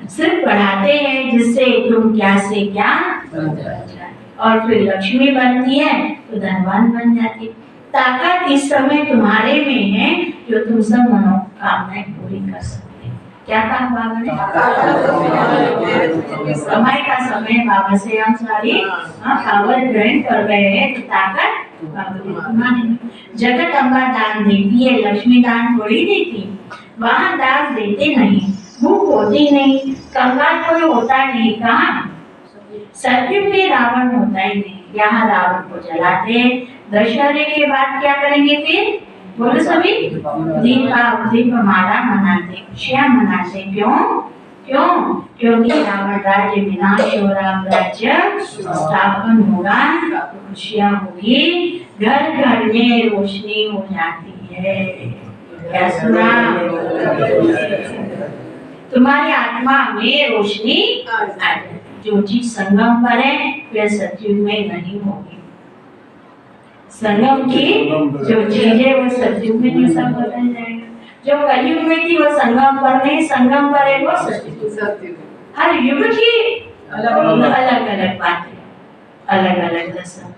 Speaker 1: सिर्फ पढ़ाते हैं जिससे तुम क्या से क्या, और फिर लक्ष्मी बनती है तो धनवान बन जाती। ताकत इस समय तुम्हारे में है जो तुम सब मनोकामनाएं पूरी कर सकते हो। क्या कहा बाबा ने? समय का समय बाबा से हम सारी खबर ग्रहण कर रहे हैं। ताकत जगत अम्बा दान देती है, लक्ष्मी दान थोड़ी देती, वहाँ दान देते नहीं, भूख होती नहीं, कंगाल कोई होता नहीं। कहाँ? सत्युग में रावण होता ही नहीं, यहाँ रावण को जलाते। दशहरे के बाद क्या करेंगे फिर? बोलो सभी, दीपमाला मनाते, खुशियाँ मनाते। क्यों? क्योंकि रावण राज्य विनाश हो, राम राज्य स्थापन होगा, खुशियाँ होगी, घर घर में रोशनी हो जाती है। क्या सुना? तुम्हारी आत्मा में रोशनी आ जाए। जो चीज संगम पर है वह सतयुग में नहीं होगी। संगम की जो चीज है वो सतयुग में नहीं, सब बदल जाएगा। जो कलयुग में थी वो संगम पर नहीं, संगम पर है वो सतयुग। हर युग की अलग अलग बातें, अलग अलग दशा।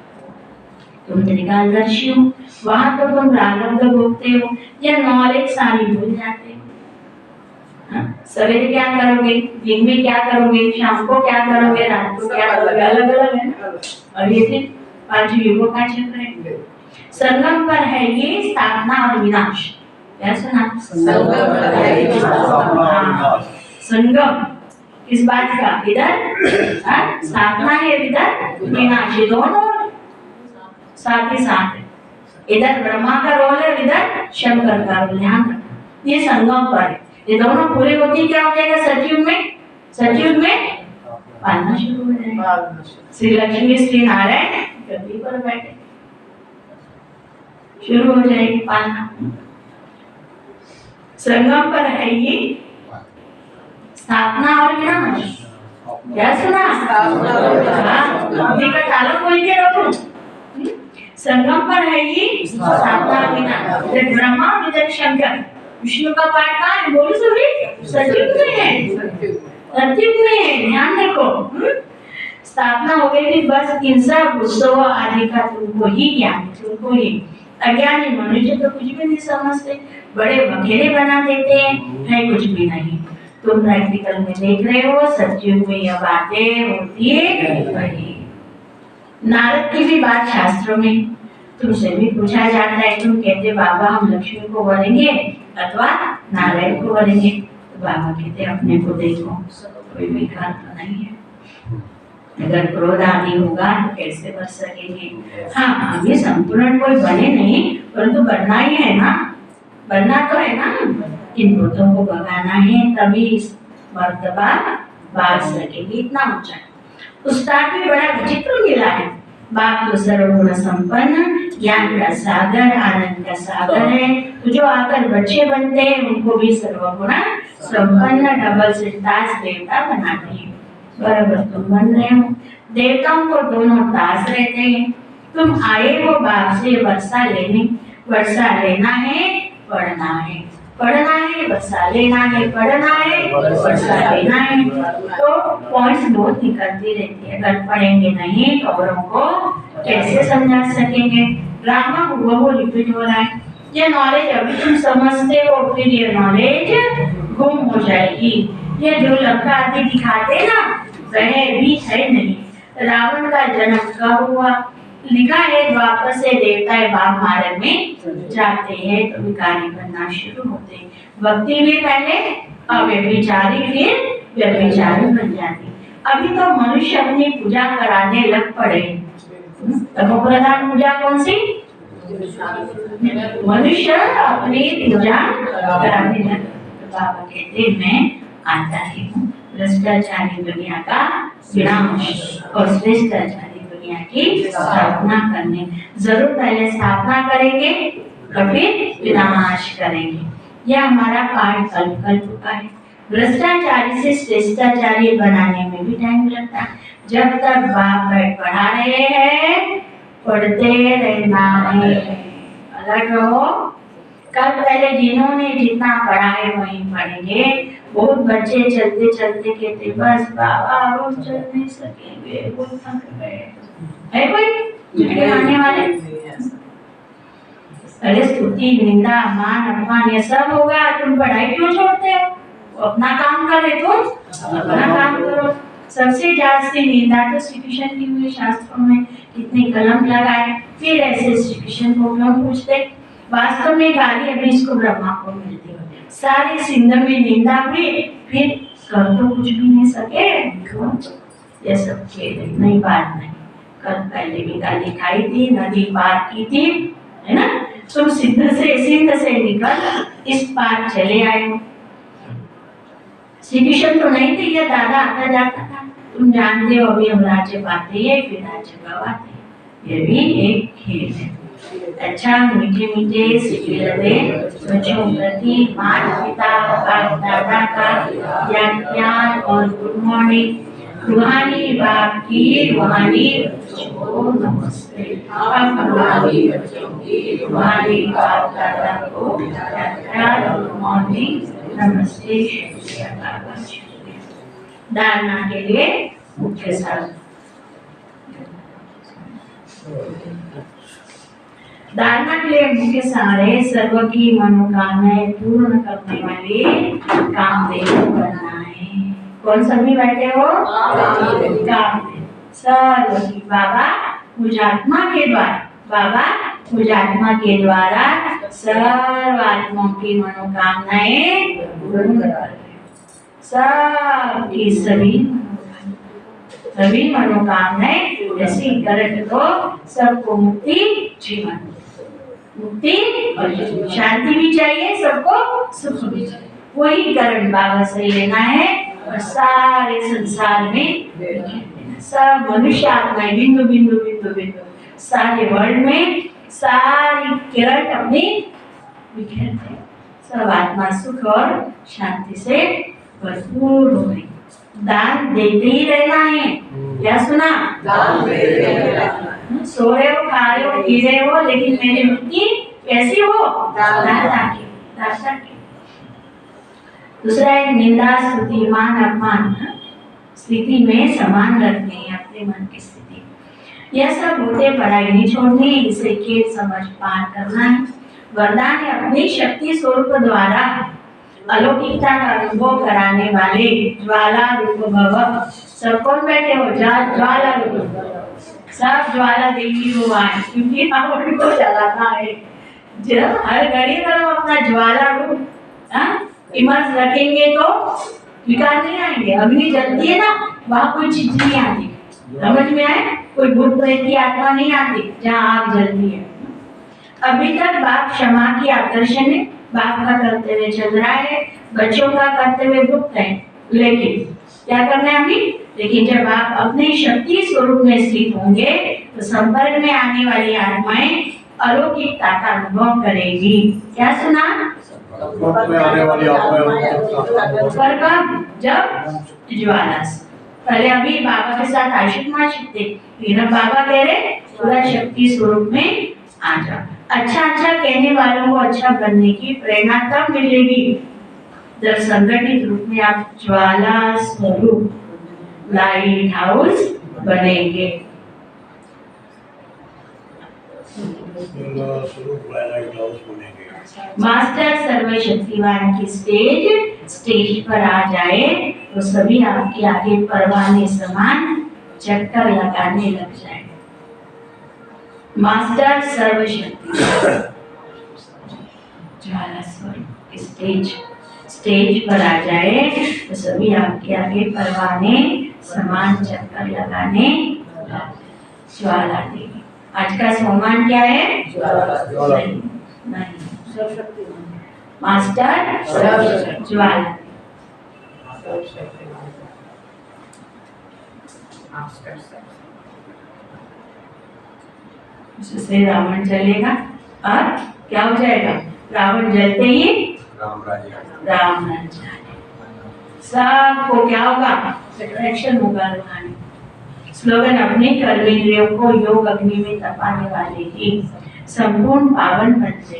Speaker 1: तुम त्रिकालदर्शी हो, वहां तो तुम प्रारब्ध भोगते हो या नॉलेज सारी भूल जाते हो। सवेरे क्या करोगे, दिन में क्या करोगे, शाम को क्या करोगे, रात को क्या करोगे, अलग अलग है ना। और ये फिर 5 युगों का चक्र है। संगम पर है ये स्थापना और विनाश। क्या सुना? संगम किस बात का? इधर स्थापना है, इधर विनाश, दोनों साथ ही साथ है। इधर ब्रह्मा का रोल है, इधर शंकर का रोल। ध्यान रखना, ये संगम पर है। ये दोनों पूरे होती क्या हो जाएगा? सतयुग में, सतयुग में पालना शुरू हो जाएगा। श्री लक्ष्मी श्री नारायण गद्दी पर बैठे, शुरू हो जाएगी पालना। संगम पर है ये स्थापना और विनाश। क्या सुना? का ताला खोल के रखो। संगम पर है ये स्थापना और विनाश। ब्रह्मा विदर शंकर, विष्णु का पाठ कहाँ है? बोलो सभी, सतयुग में है, सतयुग में है। ध्यान रखो, स्थापना हो गई थी, बस इन सब उत्सव आदि का तुमको ही ज्ञान, तुमको ही। अज्ञानी मनुष्य तो कुछ भी नहीं समझते, बड़े बखेड़े बना देते हैं, है कुछ भी नहीं। तुम प्रैक्टिकल में देख रहे हो, सतयुग में यह बातें होती है। नारद की भी बात शास्त्रों में तुमसे भी पूछा जाता है, तुम कहते बाबा हम लक्ष्मी को वरेंगे अथवा नारायण को वरेंगे। तो बाबा कहते अपने को देखो, कोई विकार तो नहीं है। अगर क्रोध आदि होगा तो कैसे वर सकेंगे? हाँ, अभी संपूर्ण कोई बने नहीं, परंतु बनना ही है ना, बनना तो है ना। इन भूतों को भगाना है, तभी इस मर्तबा बात सकेंगे। इतना ऊंचा उस्ताद भी बड़ा विचित्र मिला है। बाप तो सर्वगुण संपन्न, ज्ञान का सागर, आनंद का सागर है। तो जो आकर बच्चे बनते हैं उनको भी सर्वगुण संपन्न डबल सिद्धांत देवता बनाते हैं। बराबर तुम बन रहे हो। देवताओं को दोनों ताज रहते हैं। तुम आए हो बाप से वर्षा लेने, वर्षा लेना है, पढ़ना है, पढ़ना है, वर्षा लेना है, पढ़ना है, वर्षा लेना है। तो पॉइंट्स बहुत निकलती रहती है। अगर पढ़ेंगे नहीं तो औरों को कैसे समझा सकेंगे? ड्रामा हुआ वो रिपीट हो रहा है। ये नॉलेज अभी तुम समझते हो, फिर ये नॉलेज गुम हो जाएगी। ये जो लंका आदि दिखाते ना, वह भी है नहीं। रावण का जन्म कब हुआ? लिखा है द्वापर से देवता बाघ मार्ग में जाते हैं तो विकारी बनना शुरू होते हैं। भक्ति में पहले अव्यभिचारी, फिर व्यभिचारी बन जाती। अभी तो मनुष्य अपनी पूजा कराने लग पड़े। तमो प्रधान पूजा कौन सी? मनुष्य अपनी पूजा कराने लग। बाबा कहते मैं आता ही हूँ भ्रष्टाचारी दुनिया का विनाश और श्रेष्ठाचारी दुनिया की स्थापना करने। जरूर पहले स्थापना करेंगे और फिर विनाश करेंगे। यह हमारा पाठ कल कल चुका है। भ्रष्टाचारी से श्रेष्ठाचारी बनाने में भी टाइम लगता है। जब तक बाप बैठ पढ़ा रहे हैं, पढ़ते रहना है। अलर्ट रहो। कल पहले जिन्होंने जितना पढ़ा है वही पढ़ेंगे। बहुत बच्चे चलते चलते कहते बस बाबा अब चल नहीं सकेंगे, बहुत थक गए। है कोई झटके मारने वाले? अरे स्तुति निंदा मान अपमान ये सब होगा, तुम पढ़ाई क्यों छोड़ते हो? वो अपना काम करे, तुम अपना काम करो। सबसे जास्ती निंदा तो श्री कृष्ण की हुई शास्त्रों में, कितने कलम लगाए, फिर ऐसे श्री कृष्ण को क्यों पूछते? वास्तव में गाली अभी इसको ब्रह्मा को मिलती है। सारे सिंह में निंदा हुई, फिर कर तो कुछ भी नहीं सके, क्यों? ये सब खेल नहीं, बात नहीं। कल पहले भी गाली खाई थी, नदी पार की थी, है ना? तुम सिंध से निकल इस पार चले आए हो। श्री कृष्ण तो नहीं थे, ये दादा आता जाता था। तुम जानते हो अभी हम राज्य पाते हैं, फिर राज्य गवाते हैं। ये भी एक खेल है। अच्छा, मीठे मीठे सिटी लगे बच्चों प्रति माता पिता बाप दादा का ज्ञान और गुड मॉर्निंग। रूहानी बाप की रूहानी बच्चों को नमस्ते। रूहानी बच्चों की रूहानी बाप दादा को गुड मॉर्निंग, नमस्ते, शुक्रिया बाबा, शुक्रिया। धारणा के लिए मुख्य सार। धारणा के लिए मुख्य सारे सर्व की मनोकामनाएं पूर्ण करने वाले कामदेव बनना है। कौन सभी बैठे हो? कामदेव। सर्व की बाबा मुझ आत्मा के द्वारा, बाबा मुझ आत्मा के द्वारा सर्व आत्माओं की मनोकामनाएं पूर्ण कर रहे। सबकी सभी मनोकामनाएं ऐसी करट तो सबको मुक्ति जीवन, मुक्ति और शांति भी चाहिए, सबको सुख भी चाहिए। वही करण बाबा से लेना है और सारे संसार में सब मनुष्य आत्माएं बिंदु बिंदु बिंदु बिंदु सारे वर्ल्ड में सारी किरण अपनी बिखेरते, सब आत्मा सुख और शांति से भरपूर हो रही। दान देते ही रहना है। क्या सुना? दान देते रहना। सो रहे हो, खा रहे हो, पी रहे हो, लेकिन मेरी मुक्ति कैसी हो? दाता की, दाता की। दूसरा है निंदा स्तुति मान अपमान स्थिति में समान रखने हैं अपने मन की स्थिति। यह सब होते पढ़ाई नहीं छोड़नी, इसे खेल समझ पार करना है। वरदान है अपनी शक्ति स्वरूप द्वारा अलौकिकता का अनुभव कराने वाले ज्वाला रूप भव। सब कौन बैठे हो? ज्वाला रूप, सब ज्वाला देवी को आए, क्योंकि रावण को जलाना है। जब हर घड़ी हम अपना ज्वाला रूप इमर्स रखेंगे तो विकार नहीं आएंगे। अग्नि जलती है ना, वहाँ कोई चीज नहीं आती, समझ में आए? कोई भूत प्रेत की आत्मा नहीं आती जहाँ आग जलती है। अभी तक बाप क्षमा की आकर्षण है, बाप का करते हुए चल रहा है, बच्चों का करते हुए गुप्त है, लेकिन क्या करना है अभी? लेकिन जब आप अपने शक्ति स्वरूप में स्थित होंगे तो संपर्क में आने वाली आत्माएं अलौकिकता का अनुभव करेगी। क्या सुना?
Speaker 4: में आने वाली
Speaker 1: पर कब? जब ज्वाला से पहले अभी बाबा के साथ आशिक माशिक थे, फिर बाबा कह रहे पूरा शक्ति स्वरूप में आ जाओ। अच्छा अच्छा कहने वालों को अच्छा बनने की प्रेरणा तब मिलेगी जब संगठित रूप में आप ज्वाला स्वरूप लाइट हाउस बनेंगे। मास्टर सर्वशक्तिवान की स्टेज पर आ जाए तो सभी आपके आगे परवाने समान चक्कर लगाने लग जाए। मास्टर सर्वशक्ति ज्वाला स्वरूप स्टेज पर आ जाए तो सभी आपके आगे परवाने समान चक्कर लगाने ज्वाला देगी। आज का सम्मान क्या है? ज्वाला नहीं, मास्टर ज्वाला। उससे रावण जलेगा और क्या हो जाएगा? रावण जलते ही राम राज्य। सबको क्या होगा? अट्रैक्शन होगा रूहानी। स्लोगन अपने कर्मेंद्रियों को योग अग्नि में तपाने वाले ही संपूर्ण पावन बनते,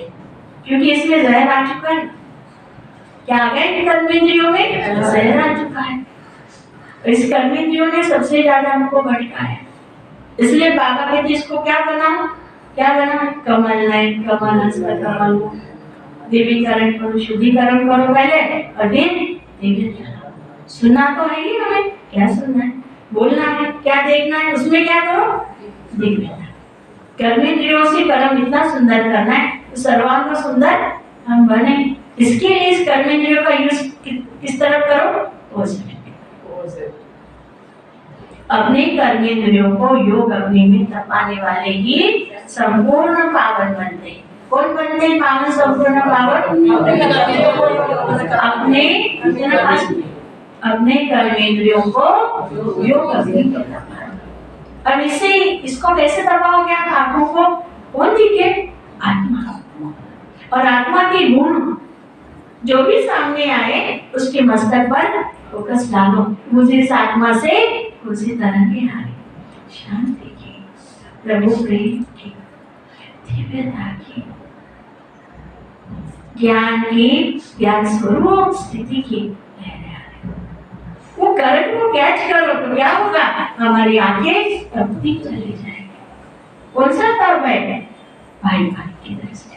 Speaker 1: क्योंकि इसमें जहर आ चुका है। क्या आ गया इन कर्मेंद्रियों में? जहर आ चुका है। इस कर्मेंद्रियों ने सबसे ज्यादा हमको भटका है। इसलिए बाबा कहते इसको क्या बनाओ? क्या बना? कमल नयन, कमल हस्त, कमल देवीकरण करो, शुद्धिकरण करो पहले और फिर दिव्य ध्यान। सुनना तो है ही हमें, क्या सुनना है, बोलना है, क्या देखना है, उसमें क्या करो? दिव्य ध्यान। कर्मेंद्रियों से कर्म इतना सुंदर करना है तो सर्वांग सुंदर हम बने। इसके लिए इस कर्मेंद्रियों का यूज किस तरफ करो? अपने कर्मेंद्रियों को योग अग्नि में तपाने वाले ही संपूर्ण पावन बनते हैं। कौन बनते हैं पावन संपूर्ण पावन? अपने कर्मेंद्रियों को योग अग्नि में तपाना। अब इसको कैसे दबाओगे आप आंखों को? कौन दिखे? आत्मा। और आत्मा के गुण जो भी सामने आए उसके मस्तक पर फोकस डालो। मुझे इस आत्मा से उसी तरह के आए, शांति की, प्रभु प्रेम की, दिव्यता की, ज्ञान की, ज्ञान स्वरूप स्थिति की लहरें आ रही। वो करंट को कैच करो तो क्या होगा? हमारी आंखें तपती चली जाएगी। कौन सा तप है? भाई भाई की दृष्टि।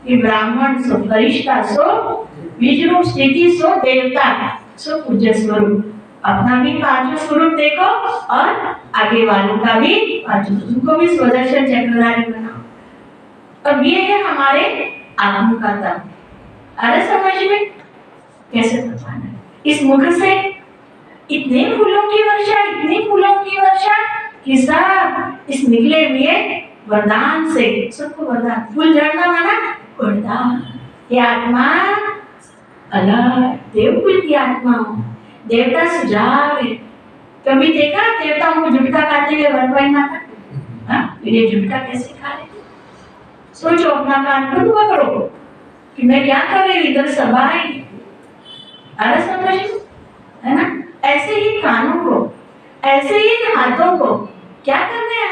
Speaker 1: ये ब्राह्मण सो फरिश्ता सो विष्णु स्थिति सो देवता सो पूज्य स्वरूप। अपना भी पांचों स्वरूप देखो और आगे वालों का भी पांचों, उनको भी स्वदर्शन चक्रधारी बनाओ। अब ये है हमारे आत्म का तप। अरे समझ में कैसे तपाना है? इस मुख से इतने फूलों की वर्षा, इतनी फूलों की वर्षा कि सब इस निकले हुए वरदान से सबको वरदान। फूल झड़ना माना वरदान। ये आत्मा अलग देवकुल की आत्मा हो, देवता सुझाव है। कभी देखा देवताओं को झुटका खाते हुए भरपाई माता? हाँ, ये झुटका कैसे खा रहे? सोचो, अपना कान बंद करो कि मैं क्या कर रही हूँ, इधर सभा है। अरे समझ है ना? ऐसे ही कानों को, ऐसे ही हाथों को क्या करना है?